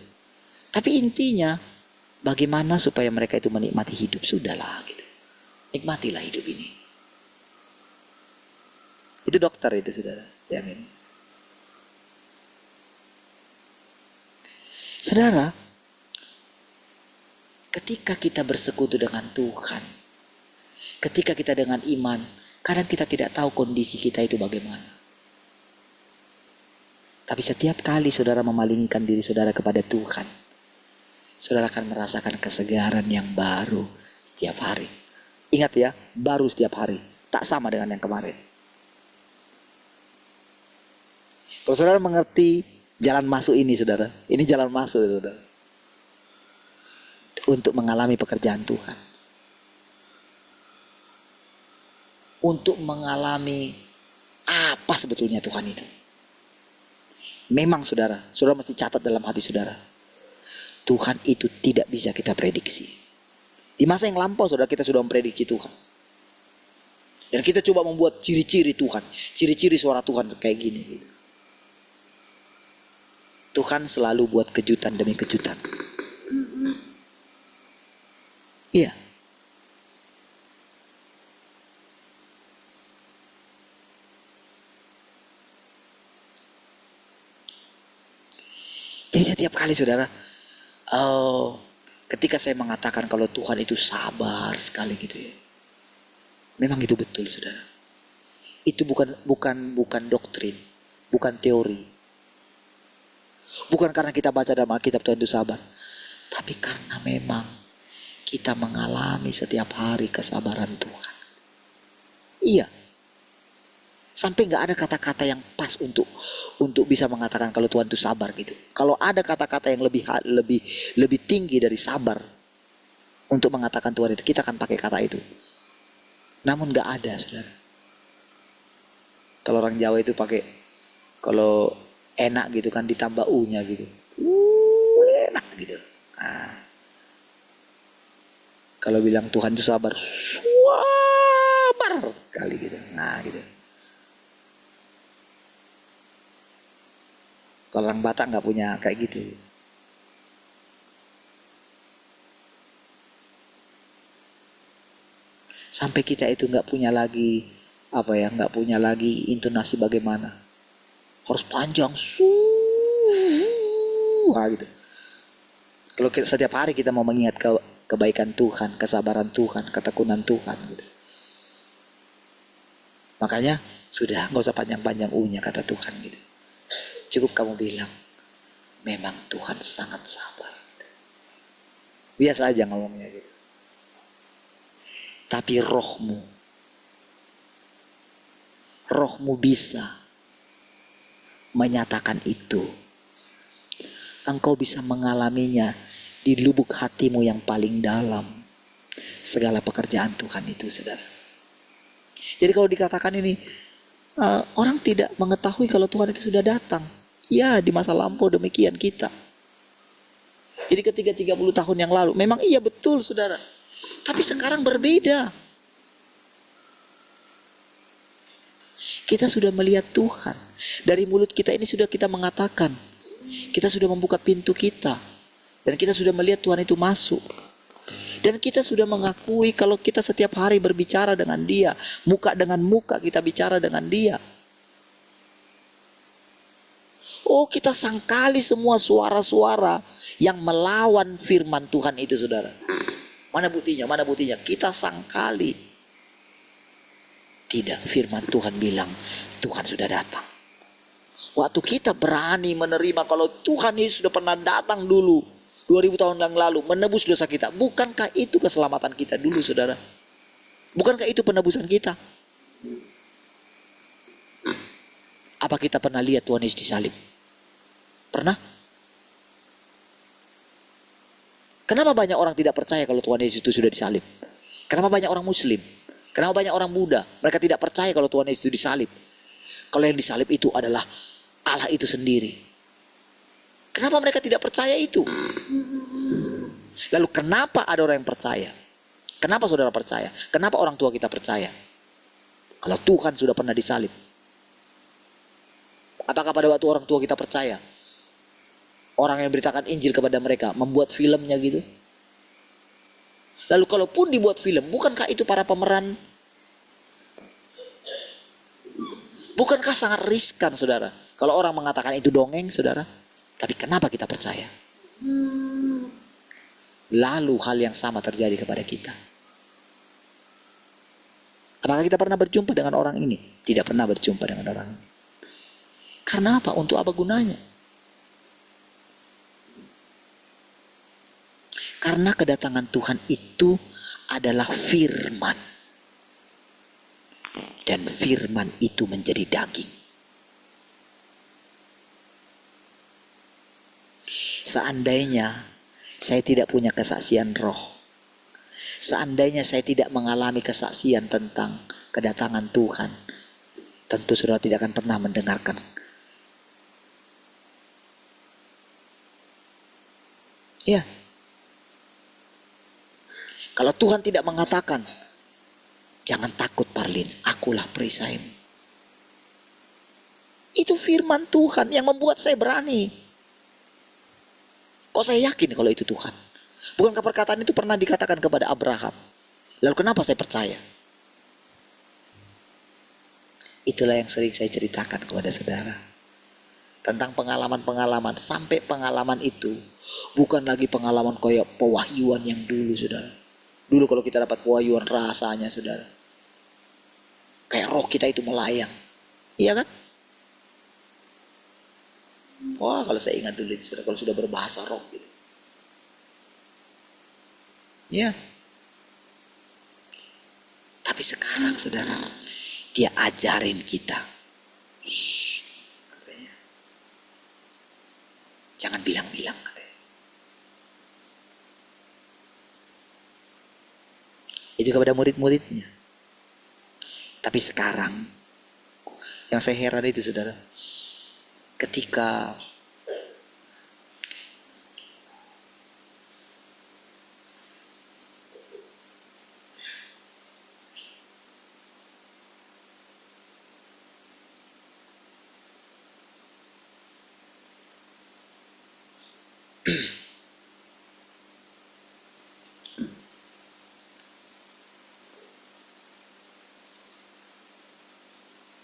Tapi intinya bagaimana supaya mereka itu menikmati hidup, sudahlah gitu. Nikmatilah hidup ini. Itu dokter itu saudara. Yamin. Saudara, ketika kita bersekutu dengan Tuhan, ketika kita dengan iman, kadang kita tidak tahu kondisi kita itu bagaimana. Tapi setiap kali saudara memalingkan diri saudara kepada Tuhan, saudara akan merasakan kesegaran yang baru setiap hari. Ingat ya, baru setiap hari. Tak sama dengan yang kemarin. Kalau saudara mengerti jalan masuk ini saudara, ini jalan masuk saudara. Untuk mengalami pekerjaan Tuhan. Untuk mengalami apa sebetulnya Tuhan itu. Memang saudara mesti catat dalam hati saudara. Tuhan itu tidak bisa kita prediksi. Di masa yang lampau saudara kita sudah memprediksi Tuhan. Dan kita coba membuat ciri-ciri Tuhan. Ciri-ciri suara Tuhan kayak gini gitu. Tuhan selalu buat kejutan demi kejutan. Iya. Jadi setiap kali saudara, ketika saya mengatakan kalau Tuhan itu sabar sekali gitu ya, memang itu betul saudara. Itu bukan doktrin, bukan teori, bukan karena kita baca dalam Alkitab Tuhan itu sabar, tapi karena memang kita mengalami setiap hari kesabaran Tuhan. Iya. Sampai nggak ada kata-kata yang pas untuk bisa mengatakan kalau Tuhan itu sabar gitu. Kalau ada kata-kata yang lebih tinggi dari sabar untuk mengatakan Tuhan itu, kita akan pakai kata itu. Namun nggak ada, saudara. Kalau orang Jawa itu pakai, kalau enak gitu kan ditambah u-nya gitu. Enak gitu. Nah, kalau bilang Tuhan itu sabar kali gitu. Nah gitu. Kalau orang Batak nggak punya kayak gitu. Sampai kita itu nggak punya lagi nggak punya lagi intonasi bagaimana. Harus panjang, gitu. Kalau setiap hari kita mau mengingat kebaikan Tuhan, kesabaran Tuhan, ketekunan Tuhan, gitu. Makanya sudah nggak usah panjang-panjang u-nya kata Tuhan gitu. Cukup kamu bilang, memang Tuhan sangat sabar. Biasa aja ngomongnya gitu. Tapi rohmu bisa menyatakan itu. Engkau bisa mengalaminya di lubuk hatimu yang paling dalam. Segala pekerjaan Tuhan itu, saudara. Jadi kalau dikatakan ini, orang tidak mengetahui kalau Tuhan itu sudah datang. Ya, di masa lampau demikian kita. Jadi ketika 30 tahun yang lalu, memang iya betul saudara. Tapi sekarang berbeda. Kita sudah melihat Tuhan. Dari mulut kita ini sudah kita mengatakan. Kita sudah membuka pintu kita. Dan kita sudah melihat Tuhan itu masuk. Dan kita sudah mengakui kalau kita setiap hari berbicara dengan Dia. Muka dengan muka kita bicara dengan Dia. Oh, kita sangkali semua suara-suara yang melawan firman Tuhan itu, saudara. Mana buktinya? Mana buktinya? Kita sangkali. Tidak, firman Tuhan bilang Tuhan sudah datang. Waktu kita berani menerima kalau Tuhan Yesus sudah pernah datang dulu 2000 tahun yang lalu menebus dosa kita. Bukankah itu keselamatan kita dulu, saudara? Bukankah itu penebusan kita? Apa kita pernah lihat Tuhan Yesus disalib? Pernah? Kenapa banyak orang tidak percaya kalau Tuhan Yesus itu sudah disalib? Kenapa banyak orang Muslim? Kenapa banyak orang Buddha? Mereka tidak percaya kalau Tuhan Yesus itu disalib. Kalau yang disalib itu adalah Allah itu sendiri. Kenapa mereka tidak percaya itu? Lalu kenapa ada orang yang percaya? Kenapa saudara percaya? Kenapa orang tua kita percaya? Kalau Tuhan sudah pernah disalib. Apakah pada waktu orang tua kita percaya? Orang yang beritakan Injil kepada mereka membuat filmnya gitu. Lalu kalaupun dibuat film, bukankah itu para pemeran? Bukankah sangat riskan, saudara? Kalau orang mengatakan itu dongeng, saudara. Tapi kenapa kita percaya? Lalu hal yang sama terjadi kepada kita. Apakah kita pernah berjumpa dengan orang ini? Tidak pernah berjumpa dengan orang ini. Karena apa? Untuk apa gunanya? Karena kedatangan Tuhan itu adalah firman. Dan firman itu menjadi daging. Seandainya saya tidak punya kesaksian roh. Seandainya saya tidak mengalami kesaksian tentang kedatangan Tuhan. Tentu saudara tidak akan pernah mendengarkan. Ya. Kalau Tuhan tidak mengatakan, jangan takut Parlin, akulah perisaimu. Itu firman Tuhan yang membuat saya berani. Kok saya yakin kalau itu Tuhan? Bukankah perkataan itu pernah dikatakan kepada Abraham? Lalu kenapa saya percaya? Itulah yang sering saya ceritakan kepada saudara. Tentang pengalaman-pengalaman. Sampai pengalaman itu bukan lagi pengalaman kayak pewahyuan yang dulu, saudara. Dulu kalau kita dapat pewahyuan rasanya, saudara, kayak roh kita itu melayang. Iya kan? Wah, kalau saya ingat dulu itu, saudara, kalau sudah berbahasa roh gitu. Ya. Tapi sekarang, saudara, dia ajarin kita. Shh, katanya. Jangan bilang-bilang, katanya. Itu kepada murid-muridnya. Tapi sekarang, yang saya heran itu, saudara, ketika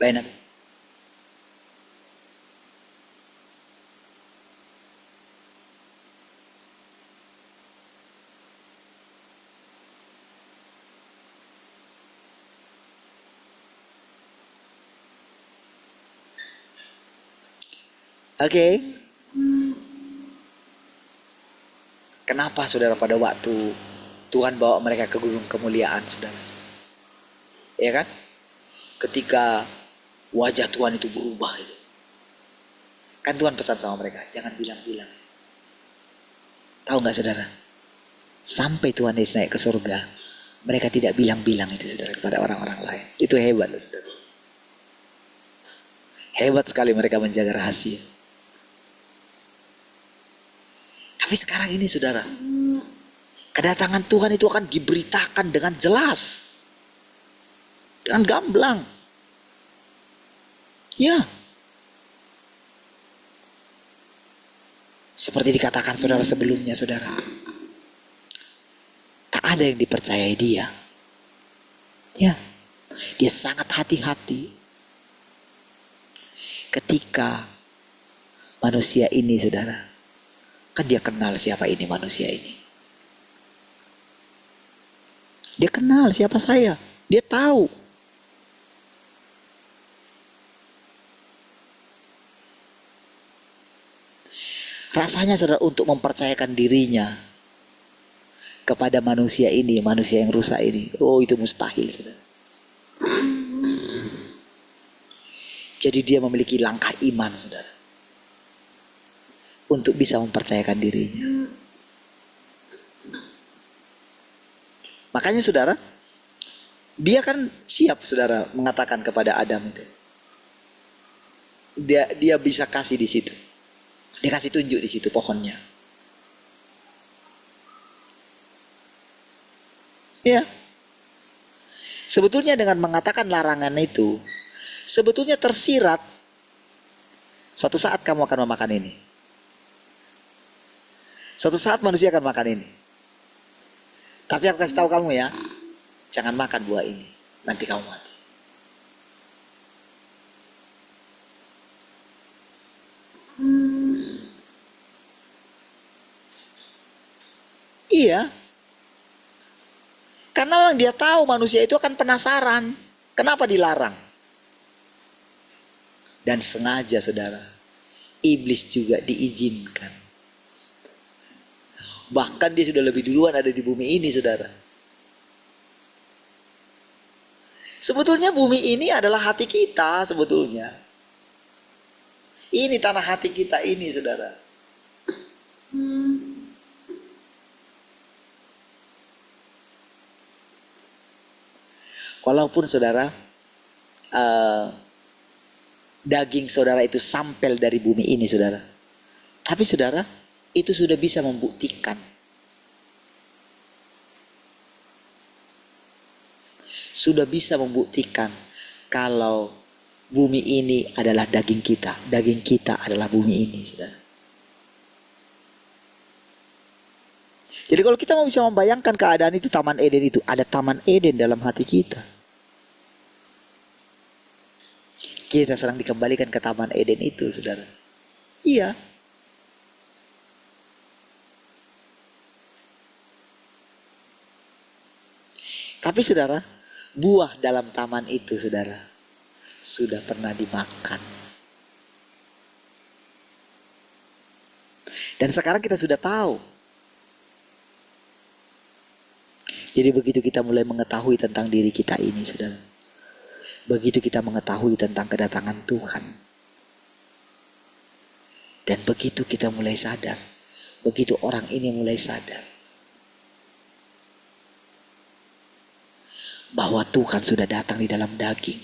Baik. Oke. Kenapa, saudara, pada waktu Tuhan bawa mereka ke gunung kemuliaan, saudara? Ya kan? Ketika wajah Tuhan itu berubah itu. Kan Tuhan pesan sama mereka, jangan bilang-bilang. Tahu nggak, saudara? Sampai Tuhan Yesus naik ke surga, mereka tidak bilang-bilang itu, saudara, kepada orang-orang lain. Itu hebat, saudara. Hebat sekali mereka menjaga rahasia. Tapi sekarang ini, saudara, kedatangan Tuhan itu akan diberitakan dengan jelas, dengan gamblang. Ya. Seperti dikatakan saudara sebelumnya, saudara. Tak ada yang dipercayai dia. Ya. Dia sangat hati-hati. Ketika manusia ini, saudara, kan dia kenal siapa ini manusia ini. Dia kenal siapa saya. Dia tahu. Rasanya, saudara, untuk mempercayakan dirinya kepada manusia ini, manusia yang rusak ini, oh, itu mustahil, saudara. Jadi dia memiliki langkah iman, saudara, untuk bisa mempercayakan dirinya. Makanya, saudara, dia kan siap, saudara, mengatakan kepada Adam itu. Dia bisa kasih di situ. Dia kasih tunjuk di situ pohonnya. Ya. Sebetulnya dengan mengatakan larangan itu, sebetulnya tersirat, suatu saat kamu akan memakan ini. Suatu saat manusia akan makan ini. Tapi aku kasih tahu kamu ya, jangan makan buah ini, nanti kamu mati. Iya. Karena memang dia tahu manusia itu akan penasaran. Kenapa dilarang? Dan sengaja, saudara, iblis juga diizinkan. Bahkan dia sudah lebih duluan ada di bumi ini, saudara. Sebetulnya bumi ini adalah hati kita, sebetulnya. Ini tanah hati kita ini, saudara. Walaupun, saudara, daging saudara itu sampel dari bumi ini, saudara. Tapi, saudara, itu sudah bisa membuktikan. Sudah bisa membuktikan kalau bumi ini adalah daging kita. Daging kita adalah bumi ini, saudara. Jadi kalau kita mau bisa membayangkan keadaan itu, Taman Eden itu, ada Taman Eden dalam hati kita. Kita sedang dikembalikan ke Taman Eden itu, saudara. Iya. Tapi saudara, buah dalam taman itu, saudara, sudah pernah dimakan. Dan sekarang kita sudah tahu. Jadi begitu kita mulai mengetahui tentang diri kita ini, saudara, begitu kita mengetahui tentang kedatangan Tuhan, dan begitu kita mulai sadar, begitu orang ini mulai sadar bahwa Tuhan sudah datang di dalam daging,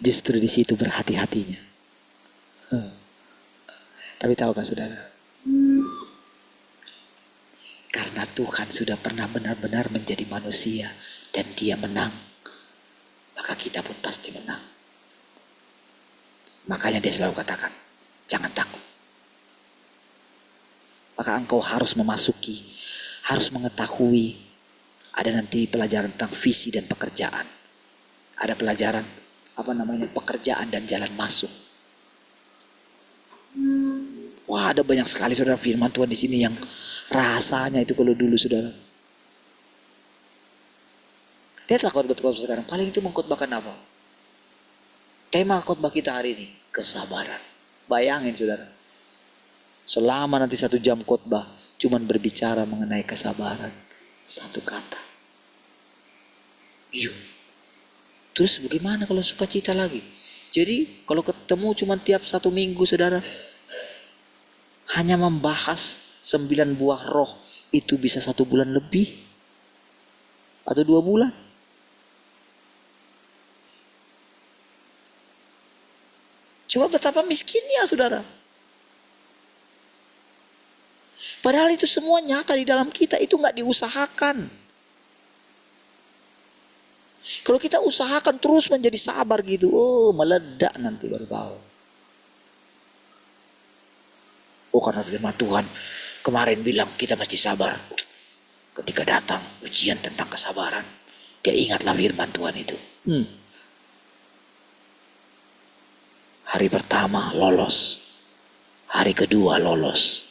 justru di situ berhati-hatinya. Tapi tahukah saudara? Karena Tuhan sudah pernah benar-benar menjadi manusia dan dia menang, maka kita pun pasti menang. Makanya dia selalu katakan, jangan takut. Maka engkau harus memasuki, harus mengetahui. Ada nanti pelajaran tentang visi dan pekerjaan. Ada pelajaran pekerjaan dan jalan masuk. Wah, ada banyak sekali saudara firman Tuhan di sini yang rasanya itu kalau dulu saudara. Lihatlah khotbah sekarang, paling itu mengkhotbahkan apa? Tema khotbah kita hari ini, kesabaran. Bayangin saudara, selama nanti 1 jam khotbah cuman berbicara mengenai kesabaran, satu kata. Yuk. Terus bagaimana kalau sukacita lagi? Jadi kalau ketemu cuma tiap 1 minggu saudara, hanya membahas 9 buah roh, itu bisa 1 bulan lebih atau 2 bulan. Coba betapa miskinnya saudara. Padahal itu semua nyata di dalam kita, itu gak diusahakan. Kalau kita usahakan terus menjadi sabar gitu, oh meledak nanti baru tahu. Oh karena firman Tuhan kemarin bilang kita mesti sabar. Ketika datang ujian tentang kesabaran, dia ingatlah firman Tuhan itu. Hari pertama lolos, hari kedua lolos.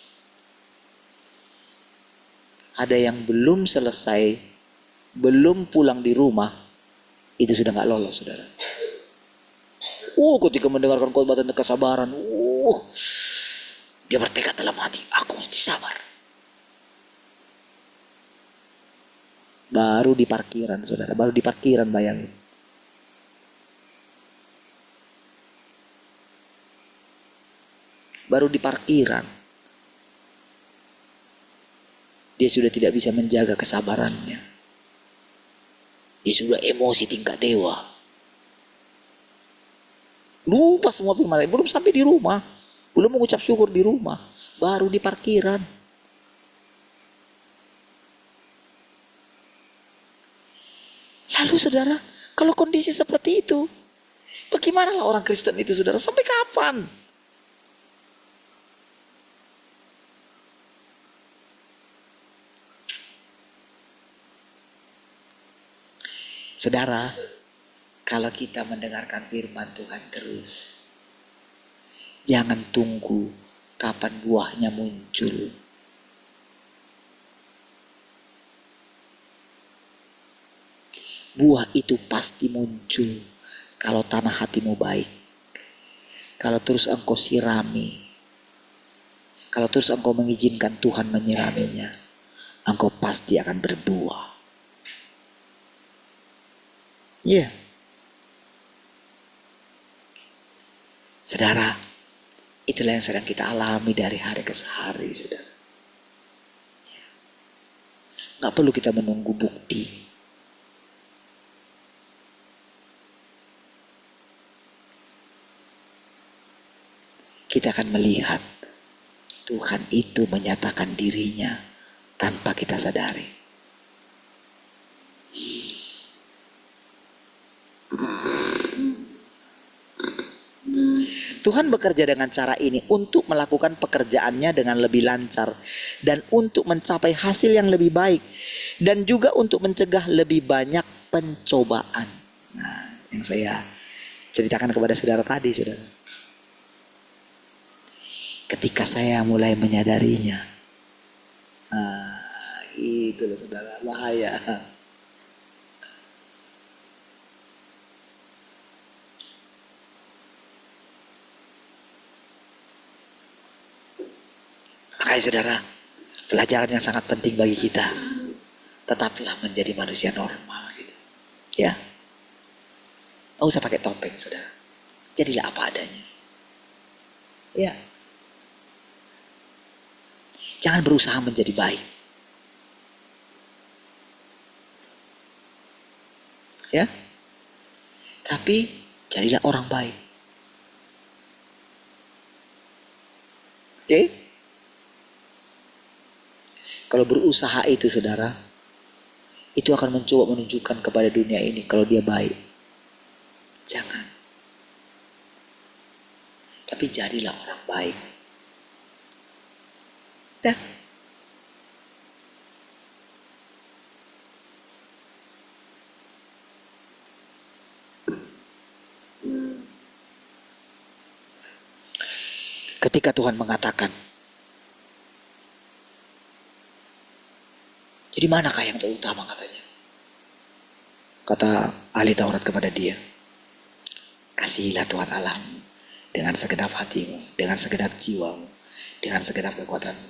Ada yang belum selesai, belum pulang di rumah, itu sudah gak lolos saudara. Ketika mendengarkan khotbah tentang kesabaran, dia bertekad dalam hati, aku mesti sabar. Baru di parkiran saudara, baru di parkiran bayangin. Baru di parkiran, dia sudah tidak bisa menjaga kesabarannya. Dia sudah emosi tingkat dewa. Lupa semua firman, belum sampai di rumah. Belum mengucap syukur di rumah, baru di parkiran. Lalu saudara, kalau kondisi seperti itu, bagaimana orang Kristen itu saudara, sampai kapan? Saudara, kalau kita mendengarkan firman Tuhan terus, jangan tunggu kapan buahnya muncul. Buah itu pasti muncul kalau tanah hatimu baik. Kalau terus engkau sirami, kalau terus engkau mengizinkan Tuhan menyiraminya, engkau pasti akan berbuah. Iya. Saudara, itulah yang sedang kita alami dari hari ke hari, saudara. Gak perlu kita menunggu bukti. Kita akan melihat Tuhan itu menyatakan dirinya tanpa kita sadari. Tuhan bekerja dengan cara ini untuk melakukan pekerjaannya dengan lebih lancar dan untuk mencapai hasil yang lebih baik dan juga untuk mencegah lebih banyak pencobaan. Nah, yang saya ceritakan kepada saudara tadi, saudara. Ketika saya mulai menyadarinya, itu loh saudara, bahaya. Makanya saudara, pelajaran yang sangat penting bagi kita, tetaplah menjadi manusia normal gitu. Ya, nggak usah pakai topeng saudara, jadilah apa adanya. Ya, jangan berusaha menjadi baik. Ya, tapi jadilah orang baik. Oke? Kalau berusaha itu saudara, itu akan mencoba menunjukkan kepada dunia ini kalau dia baik. Jangan. Tapi jadilah orang baik. Dah. Ketika Tuhan mengatakan, jadi manakah yang terutama katanya? Kata ahli Taurat kepada dia, kasihilah Tuhan Allahmu dengan segenap hatimu, dengan segenap jiwamu, dengan segenap kekuatanmu.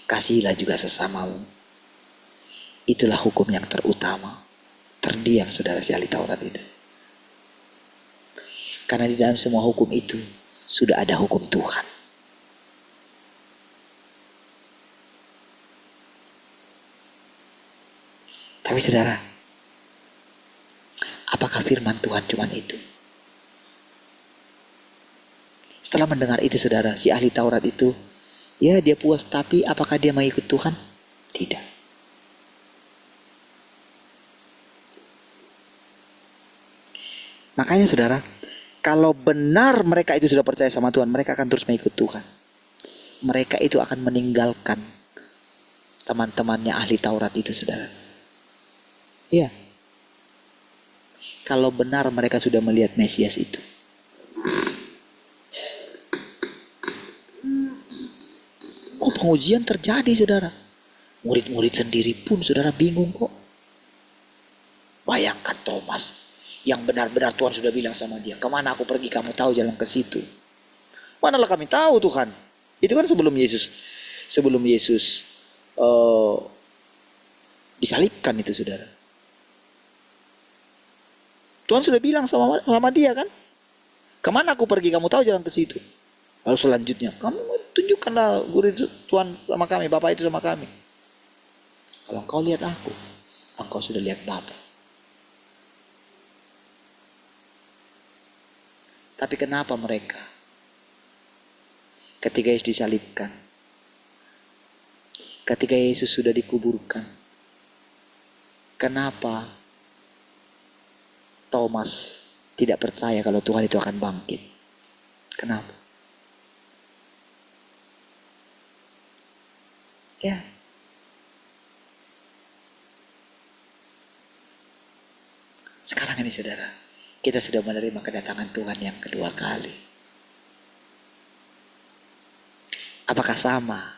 Kasihilah juga sesamamu. Itulah hukum yang terutama. Terdiam saudara si ahli Taurat itu. Karena di dalam semua hukum itu sudah ada hukum Tuhan. Tapi saudara, apakah firman Tuhan cuma itu? Setelah mendengar itu saudara, si ahli Taurat itu, ya dia puas, tapi apakah dia mengikut Tuhan? Tidak. Makanya saudara, kalau benar mereka itu sudah percaya sama Tuhan, mereka akan terus mengikut Tuhan. Mereka itu akan meninggalkan teman-temannya ahli Taurat itu saudara. Iya. Kalau benar mereka sudah melihat Mesias itu. Oh, pengujian terjadi saudara. Murid-murid sendiri pun saudara bingung kok. Bayangkan Thomas yang benar-benar Tuhan sudah bilang sama dia, kemana aku pergi kamu tahu jalan ke situ. Manalah kami tahu Tuhan. Itu kan sebelum Yesus disalibkan itu saudara. Tuhan sudah bilang sama dia kan, kemana aku pergi kamu tahu jalan ke situ. Lalu selanjutnya, kamu tunjukkanlah guru Tuhan sama kami, Bapa itu sama kami. Kalau engkau lihat aku, engkau sudah lihat Bapa. Tapi kenapa mereka ketika Yesus disalibkan, ketika Yesus sudah dikuburkan, kenapa Thomas tidak percaya kalau Tuhan itu akan bangkit? Kenapa? Ya. Sekarang ini saudara, kita sudah menerima kedatangan Tuhan yang kedua kali. Apakah sama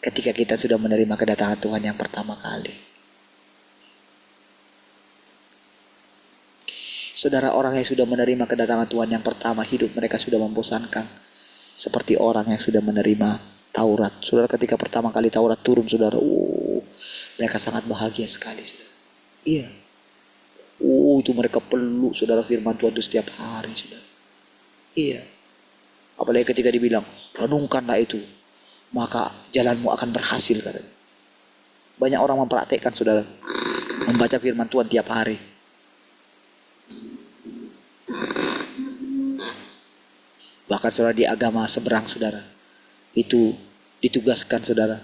ketika kita sudah menerima kedatangan Tuhan yang pertama kali? Saudara, orang yang sudah menerima kedatangan Tuhan yang pertama, hidup mereka sudah membosankan. Seperti orang yang sudah menerima Taurat. Saudara, ketika pertama kali Taurat turun, saudara, mereka sangat bahagia sekali, saudara. Iya. Itu mereka peluk, saudara, firman Tuhan itu setiap hari, saudara. Iya. Apalagi ketika dibilang, renungkanlah itu, maka jalanmu akan berhasil, katanya. Banyak orang mempraktekkan, saudara, membaca firman Tuhan tiap hari. Bahkan saudara di agama seberang saudara, itu ditugaskan saudara,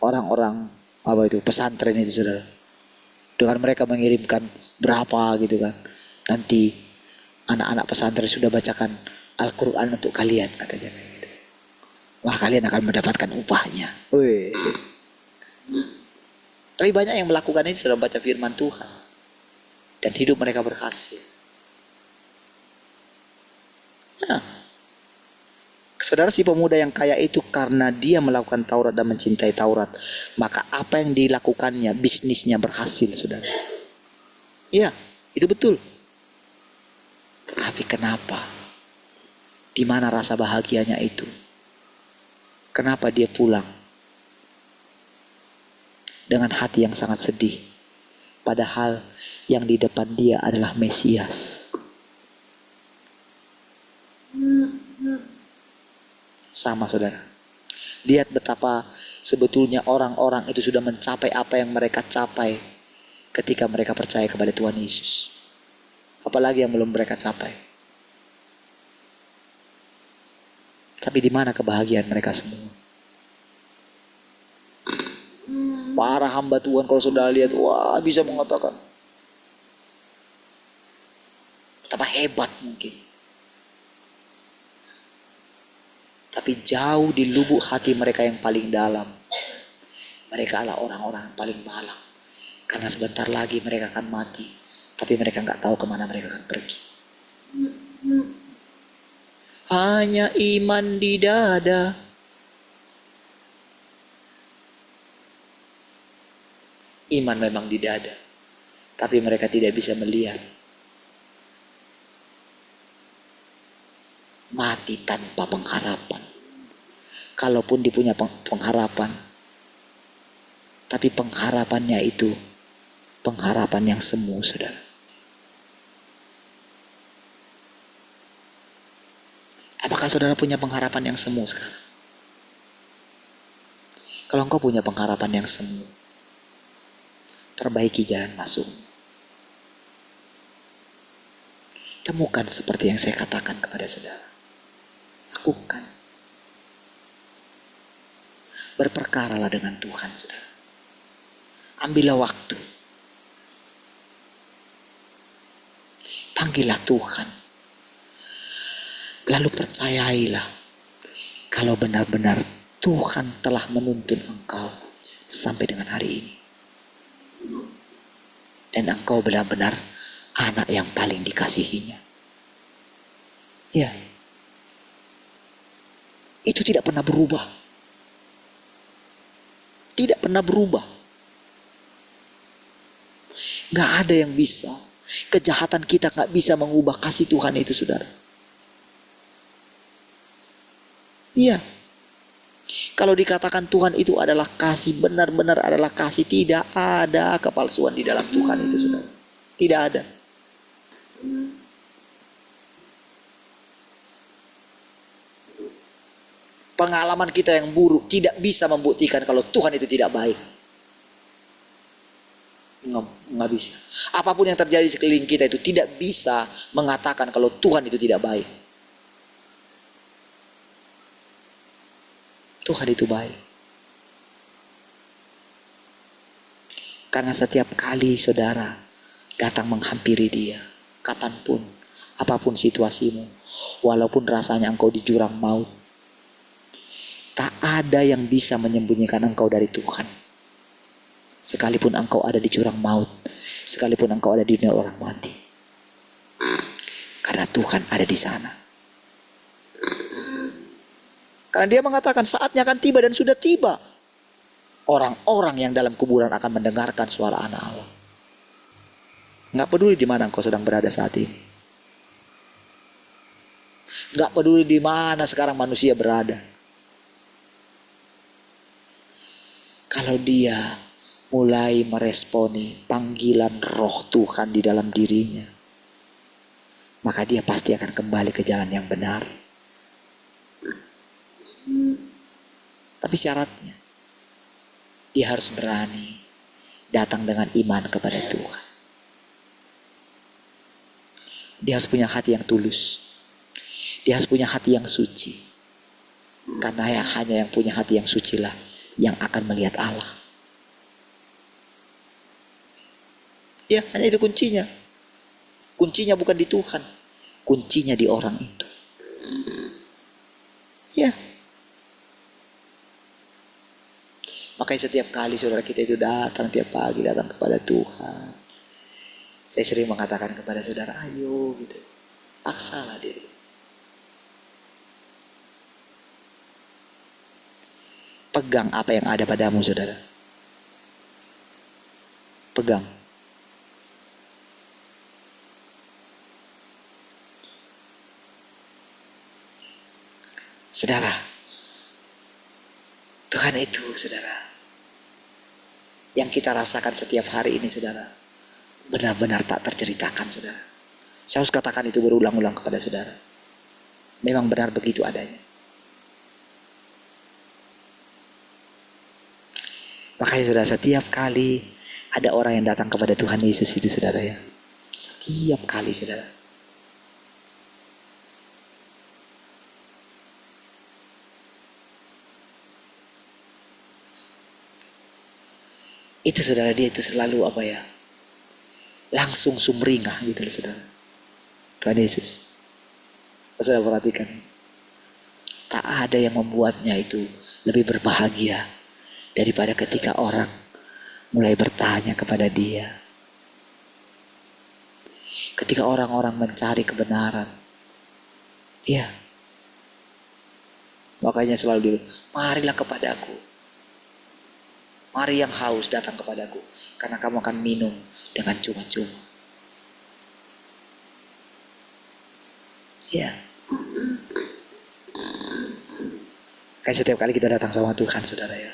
orang-orang pesantren itu saudara, dengan mereka mengirimkan berapa gitu kan, nanti anak-anak pesantren sudah bacakan Al-Quran untuk kalian, katanya gitu. Wah, kalian akan mendapatkan upahnya. Wih. Tapi banyak yang melakukan ini sudah baca firman Tuhan dan hidup mereka berhasil. Nah, saudara, si pemuda yang kaya itu karena dia melakukan Taurat dan mencintai Taurat, maka apa yang dilakukannya, bisnisnya berhasil, saudara. Iya, itu betul. Tapi kenapa? Di mana rasa bahagianya itu? Kenapa dia pulang dengan hati yang sangat sedih? Padahal yang di depan dia adalah Mesias. Sama, saudara. Lihat betapa sebetulnya orang-orang itu sudah mencapai apa yang mereka capai ketika mereka percaya kepada Tuhan Yesus. Apalagi yang belum mereka capai. Tapi di mana kebahagiaan mereka semua? Para hamba Tuhan kalau saudara lihat, wah, bisa mengatakan betapa hebat mungkin. Tapi jauh di lubuk hati mereka yang paling dalam, mereka adalah orang-orang yang paling malang. Karena sebentar lagi mereka akan mati, tapi mereka nggak tahu kemana mereka akan pergi. Hanya iman di dada. Iman memang di dada, tapi mereka tidak bisa melihat. Mati tanpa pengharapan. Kalaupun dia punya pengharapan, tapi pengharapannya itu pengharapan yang semu, saudara. Apakah saudara punya pengharapan yang semu sekarang? Kalau engkau punya pengharapan yang semu, perbaiki jalan masuk. Temukan seperti yang saya katakan kepada saudara. Lakukan. Berperkaralah dengan Tuhan, saudara. Ambillah waktu. Panggillah Tuhan. Lalu percayailah kalau benar-benar Tuhan telah menuntun engkau sampai dengan hari ini. Dan engkau benar-benar anak yang paling dikasihinya. Ya. Itu tidak pernah berubah. Tidak pernah berubah. Gak ada yang bisa. Kejahatan kita gak bisa mengubah kasih Tuhan itu, saudara. Iya. Kalau dikatakan Tuhan itu adalah kasih, benar-benar adalah kasih, tidak ada kepalsuan di dalam Tuhan itu, saudara. Tidak ada. Pengalaman kita yang buruk tidak bisa membuktikan kalau Tuhan itu tidak baik. Nggak bisa. Apapun yang terjadi di sekeliling kita itu tidak bisa mengatakan kalau Tuhan itu tidak baik. Tuhan itu baik. Karena setiap kali saudara datang menghampiri Dia, kapanpun, apapun situasimu, walaupun rasanya engkau di jurang maut, tak ada yang bisa menyembunyikan engkau dari Tuhan. Sekalipun engkau ada di jurang maut, sekalipun engkau ada di dunia orang mati, karena Tuhan ada di sana. Karena Dia mengatakan saatnya akan tiba dan sudah tiba. Orang-orang yang dalam kuburan akan mendengarkan suara anak Allah. Nggak peduli di mana engkau sedang berada saat ini. Nggak peduli di mana sekarang manusia berada. Kalau dia mulai meresponi panggilan roh Tuhan di dalam dirinya, maka dia pasti akan kembali ke jalan yang benar. Tapi syaratnya, dia harus berani datang dengan iman kepada Tuhan. Dia harus punya hati yang tulus. Dia harus punya hati yang suci. Karena hanya yang punya hati yang suci lah yang akan melihat Allah. Ya, hanya itu kuncinya. Kuncinya bukan di Tuhan, kuncinya di orang itu. Ya. Makanya setiap kali saudara kita itu datang tiap pagi datang kepada Tuhan, saya sering mengatakan kepada saudara, ayo gitu, paksalah diri. Pegang apa yang ada padamu saudara. Pegang. Saudara, Tuhan itu saudara, yang kita rasakan setiap hari ini saudara, benar-benar tak terceritakan saudara. Saya harus katakan itu berulang-ulang kepada saudara. Memang benar begitu adanya. Makanya saudara, setiap kali ada orang yang datang kepada Tuhan Yesus itu saudara ya, setiap kali saudara, itu saudara, dia itu selalu apa ya, langsung sumringah gitu loh saudara. Tuhan Yesus, saudara perhatikan, tak ada yang membuatnya itu lebih berbahagia daripada ketika orang mulai bertanya kepada dia. Ketika orang-orang mencari kebenaran, ya, makanya selalu dia, marilah kepadaku. Mari yang haus datang kepadaku, karena kamu akan minum dengan cuma-cuma. Ya. Kayak setiap kali kita datang sama Tuhan, saudara ya.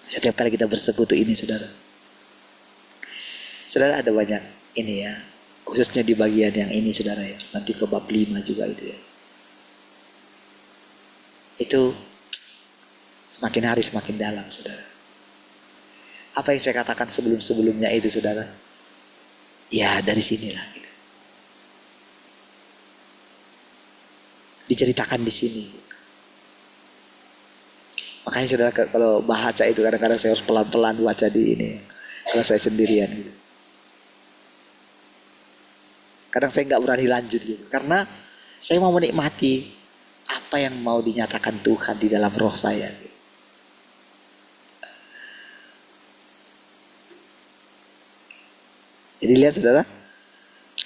Setiap kali kita bersekutu ini, saudara. Saudara, ada banyak ini ya, khususnya di bagian yang ini, saudara ya. Nanti ke bab 5 juga itu ya. Itu semakin hari semakin dalam, saudara. Apa yang saya katakan sebelum-sebelumnya itu, saudara, ya dari sinilah gitu. Diceritakan di sini. Makanya saudara, kalau baca itu kadang-kadang saya harus pelan-pelan baca di ini, kalau saya sendirian gitu. Kadang saya nggak berani lanjut gitu, karena saya mau menikmati apa yang mau dinyatakan Tuhan di dalam roh saya gitu. Jadi lihat saudara,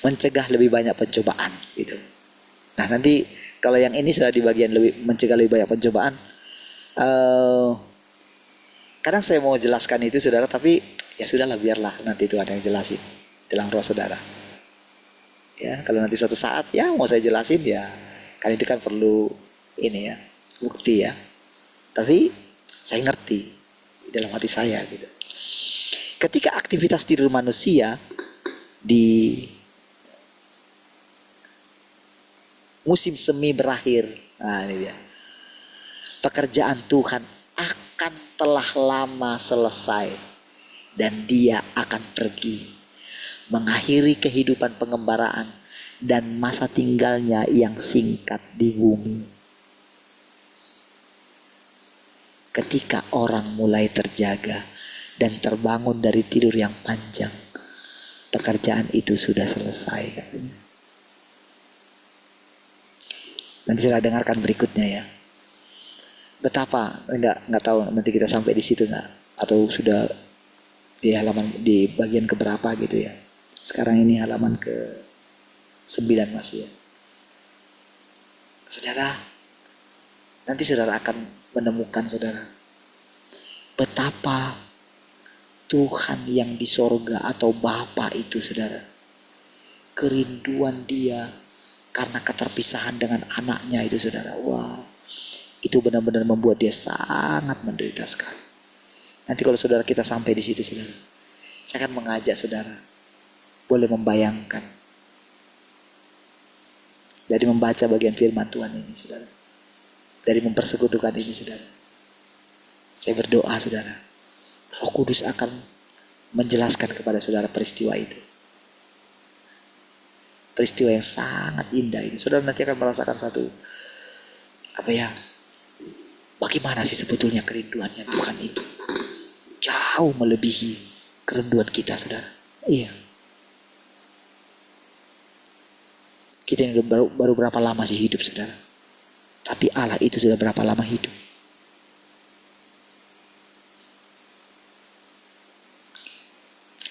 mencegah lebih banyak pencobaan gitu. Nah nanti kalau yang ini sudah di bagian lebih mencegah lebih banyak pencobaan, kadang saya mau jelaskan itu saudara, tapi ya sudahlah, biarlah nanti Tuhan yang jelasin dalam roh saudara. Ya kalau nanti suatu saat ya mau saya jelasin ya, kan itu kan perlu ini ya, bukti ya. Tapi saya ngerti dalam hati saya gitu. Ketika aktivitas tidur manusia di musim semi berakhir, nah ini dia, pekerjaan Tuhan akan telah lama selesai dan dia akan pergi mengakhiri kehidupan pengembaraan dan masa tinggalnya yang singkat di bumi. Ketika orang mulai terjaga dan terbangun dari tidur yang panjang, pekerjaan itu sudah selesai katanya. Nanti saya dengarkan berikutnya ya. Betapa enggak tahu nanti kita sampai di situ enggak, atau sudah di halaman di bagian keberapa gitu ya. Sekarang ini halaman ke-9 masih ya. Saudara, nanti saudara akan menemukan saudara, betapa Tuhan yang di sorga atau Bapa itu saudara, kerinduan dia karena keterpisahan dengan anaknya itu saudara, wah, itu benar-benar membuat dia sangat menderita sekali. Nanti kalau saudara kita sampai di situ saudara, saya akan mengajak saudara boleh membayangkan dari membaca bagian firman Tuhan ini saudara, dari mempersekutukan ini saudara. Saya berdoa saudara, Roh Kudus akan menjelaskan kepada saudara peristiwa itu. Peristiwa yang sangat indah ini. Saudara nanti akan merasakan satu, apa ya, bagaimana sih sebetulnya kerinduannya Tuhan itu. Jauh melebihi kerinduan kita saudara. Iya. Kita ini baru berapa lama sih hidup, saudara? Tapi Allah itu sudah berapa lama hidup?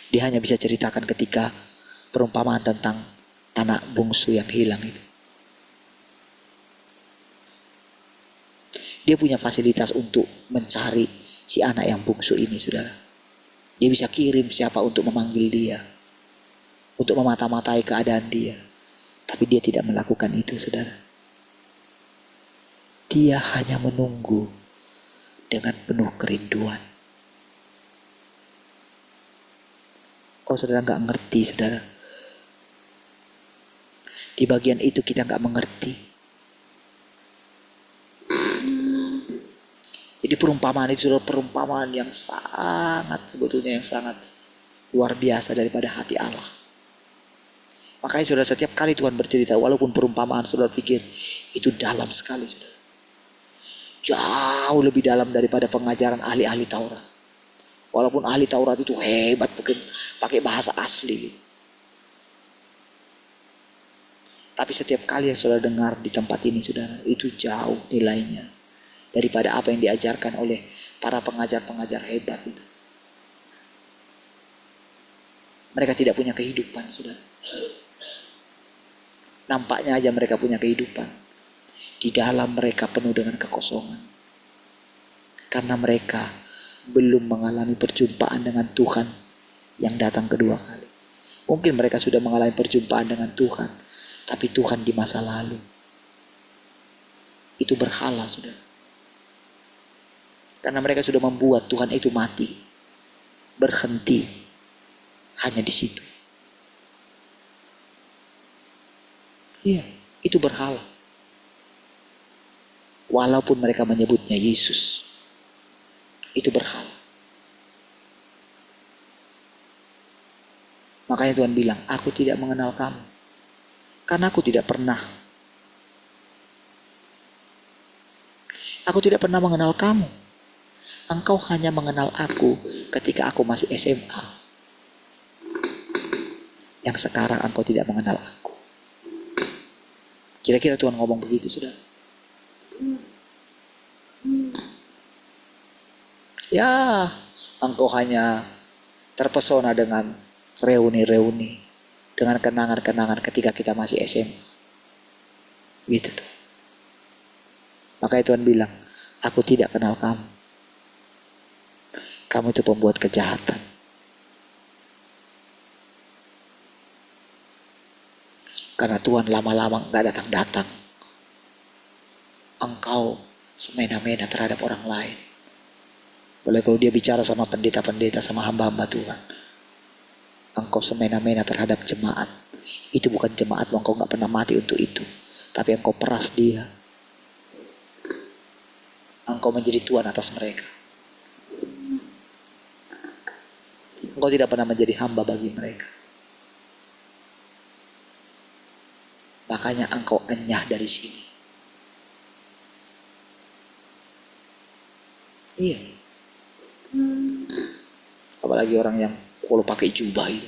Dia hanya bisa ceritakan ketika perumpamaan tentang anak bungsu yang hilang itu. Dia punya fasilitas untuk mencari si anak yang bungsu ini, saudara. Dia bisa kirim siapa untuk memanggil dia, untuk memata-matai keadaan dia. Tapi dia tidak melakukan itu, saudara. Dia hanya menunggu dengan penuh kerinduan. Oh, saudara gak ngerti, saudara. Di bagian itu kita gak mengerti. Jadi perumpamaan itu saudara, perumpamaan yang sangat, sebetulnya yang sangat luar biasa daripada hati Allah. Makanya saudara, setiap kali Tuhan bercerita, walaupun perumpamaan saudara pikir itu dalam sekali, saudara. Jauh lebih dalam daripada pengajaran ahli-ahli Taurat. Walaupun ahli Taurat itu hebat, pakai bahasa asli. Tapi setiap kali yang saudara dengar di tempat ini, saudara, itu jauh nilainya daripada apa yang diajarkan oleh para pengajar-pengajar hebat itu. Mereka tidak punya kehidupan, saudara. Nampaknya aja mereka punya kehidupan. Di dalam mereka penuh dengan kekosongan. Karena mereka belum mengalami perjumpaan dengan Tuhan yang datang kedua kali. Mungkin mereka sudah mengalami perjumpaan dengan Tuhan, tapi Tuhan di masa lalu. Itu berhala, saudara. Karena mereka sudah membuat Tuhan itu mati, berhenti hanya di situ. Iya, itu berhala. Walaupun mereka menyebutnya Yesus, itu berhala. Makanya Tuhan bilang, aku tidak mengenal kamu, karena aku tidak pernah mengenal kamu. Engkau hanya mengenal aku ketika aku masih SMA. Yang sekarang engkau tidak mengenal aku. Kira-kira Tuhan ngomong begitu, saudara? Ya, engkau hanya terpesona dengan reuni-reuni, dengan kenangan-kenangan ketika kita masih SMA. Gitu tuh. Makanya Tuhan bilang, aku tidak kenal kamu. Kamu itu pembuat kejahatan. Karena Tuhan lama-lama gak datang-datang. Engkau semena-mena terhadap orang lain. Boleh kalau dia bicara sama pendeta-pendeta, sama hamba-hamba Tuhan, engkau semena-mena terhadap jemaat. Itu bukan jemaatmu, engkau gak pernah mati untuk itu. Tapi engkau peras dia. Engkau menjadi Tuhan atas mereka. Engkau tidak pernah menjadi hamba bagi mereka. Makanya engkau enyah dari sini. Iya. Apalagi orang yang kalau pakai jubah itu.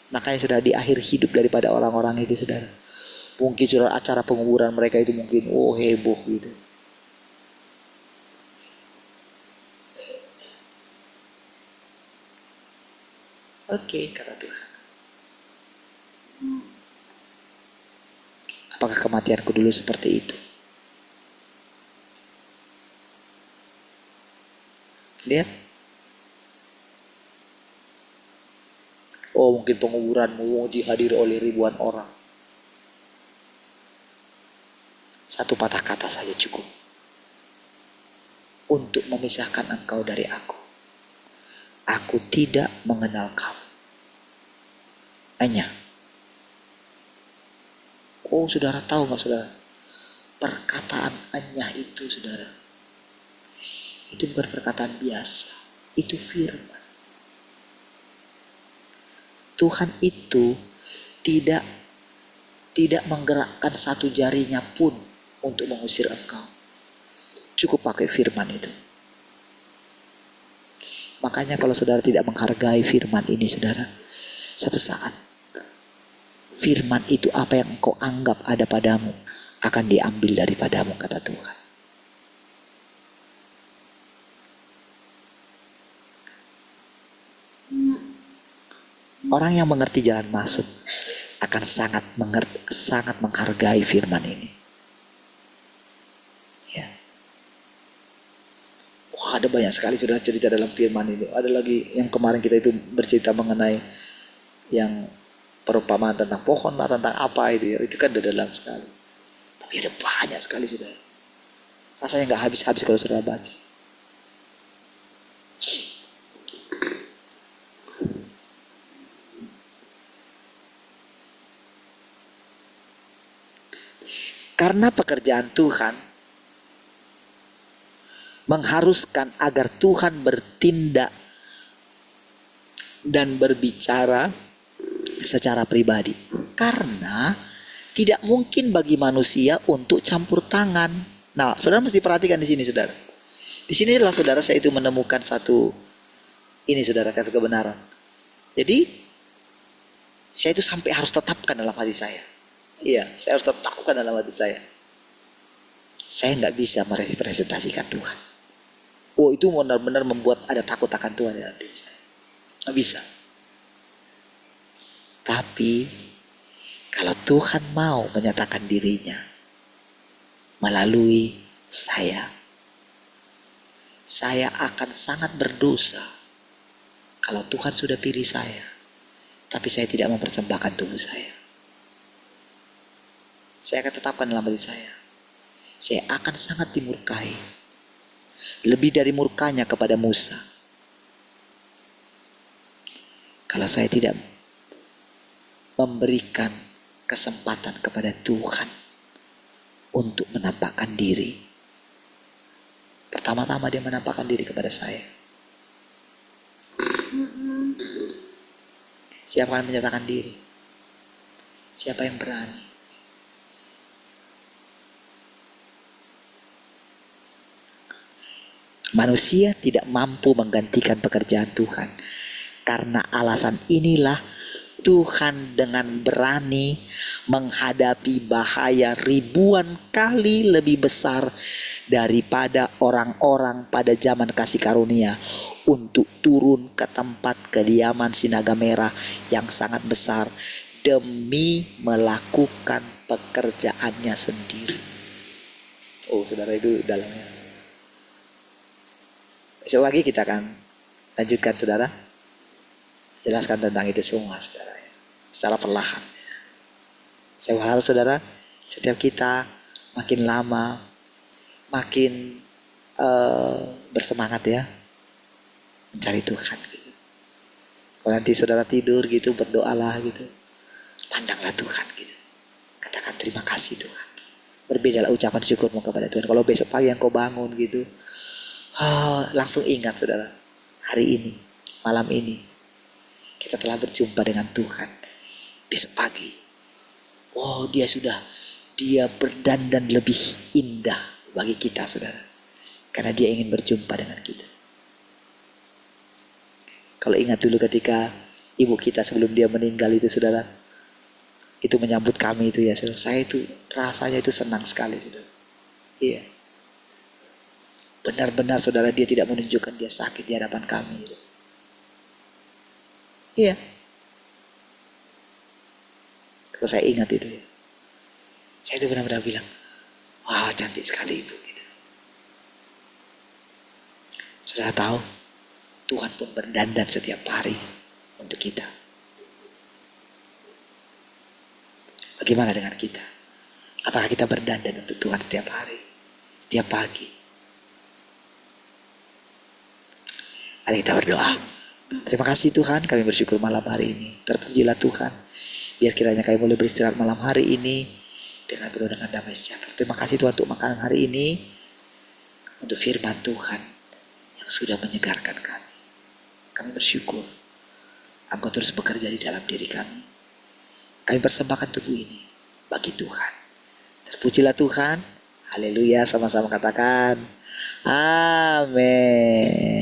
Makanya sudah di akhir hidup daripada orang-orang itu, saudara. Mungkin sudah acara penguburan mereka itu mungkin heboh gitu. Oke, kata Tuhan. Apakah kematianku dulu seperti itu? Lihat. Oh, mungkin penguburanmu dihadiri oleh ribuan orang. Satu patah kata saja cukup untuk memisahkan engkau dari aku. Aku tidak mengenal kamu. Hanya. Oh, saudara tahu gak, saudara? Perkataan anyah itu, saudara, itu bukan perkataan biasa. Itu firman. Tuhan itu tidak menggerakkan satu jarinya pun untuk mengusir engkau. Cukup pakai firman itu. Makanya kalau saudara tidak menghargai firman ini, saudara, Suatu saat firman itu, apa yang engkau anggap ada padamu, akan diambil daripadamu, kata Tuhan. Orang yang mengerti jalan masuk akan sangat menghargai firman ini. Ya. Wah, ada banyak sekali sudah cerita dalam firman ini. Ada lagi yang kemarin kita itu bercerita mengenai yang perumpamaan tentang pohon lah, tentang apa itu ya. Itu kan ada dalam sekali. Tapi ada banyak sekali sudah. Rasanya nggak habis-habis kalau sudah baca. Karena pekerjaan Tuhan mengharuskan agar Tuhan bertindak dan berbicara secara pribadi. Karena tidak mungkin bagi manusia untuk campur tangan. Nah, saudara mesti perhatikan di sini, saudara. Di sini adalah saudara saya itu menemukan satu ini, saudara, kasih kebenaran. Jadi saya itu sampai harus tetapkan dalam hati saya. Iya, saya harus tetapkan dalam hati saya. Saya nggak bisa merepresentasikan Tuhan. Oh, itu benar-benar membuat ada takut akan Tuhan dalam diri saya. Nggak bisa. Tapi kalau Tuhan mau menyatakan dirinya melalui saya akan sangat berdosa kalau Tuhan sudah pilih saya, tapi saya tidak mempersembahkan tubuh saya. Saya akan tetapkan dalam hati saya akan sangat dimurkai, lebih dari murkanya kepada Musa, kalau saya tidak memberikan kesempatan kepada Tuhan untuk menampakkan diri. Pertama-tama dia menampakkan diri kepada saya. Siapa yang menyatakan diri? Siapa yang berani? Manusia tidak mampu menggantikan pekerjaan Tuhan. Karena alasan inilah Tuhan dengan berani menghadapi bahaya ribuan kali lebih besar daripada orang-orang pada zaman kasih karunia untuk turun ke tempat kediaman si naga merah yang sangat besar demi melakukan pekerjaannya sendiri. Oh, saudara, itu dalamnya. Besok lagi kita akan lanjutkan, saudara. Jelaskan tentang itu semua, saudara. Secara perlahan. Saya berharap, saudara, setiap kita makin lama, makin bersemangat ya. Mencari Tuhan gitu. Kalau nanti saudara tidur gitu, berdoalah gitu. Pandanglah Tuhan gitu. Katakan terima kasih Tuhan. Berbedalah ucapan syukurmu kepada Tuhan. Kalau besok pagi yang kau bangun gitu, langsung ingat, saudara, hari ini, malam ini kita telah berjumpa dengan Tuhan. Besok pagi, dia berdandan lebih indah bagi kita, saudara, karena dia ingin berjumpa dengan kita. Kalau ingat dulu ketika ibu kita sebelum dia meninggal itu, saudara, itu menyambut kami itu ya, saudara, saya itu rasanya itu senang sekali, saudara. Iya. Benar-benar, saudara, dia tidak menunjukkan dia sakit di hadapan kami. Iya. Kalau saya ingat itu ya, saya itu benar-benar bilang, wah, cantik sekali ibu gitu. Saudara tahu, Tuhan pun berdandan setiap hari untuk kita. Bagaimana dengan kita? Apakah kita berdandan untuk Tuhan setiap hari, setiap pagi? Mari kita berdoa. Terima kasih Tuhan, kami bersyukur malam hari ini. Terpujilah Tuhan. Biar kiranya kami boleh beristirahat malam hari ini dengan penuh dengan damai sejahtera. Terima kasih Tuhan untuk makanan hari ini, untuk firman Tuhan yang sudah menyegarkan kami. Kami bersyukur Engkau terus bekerja di dalam diri kami. Kami persembahkan tubuh ini bagi Tuhan. Terpujilah Tuhan. Haleluya, sama-sama katakan amin.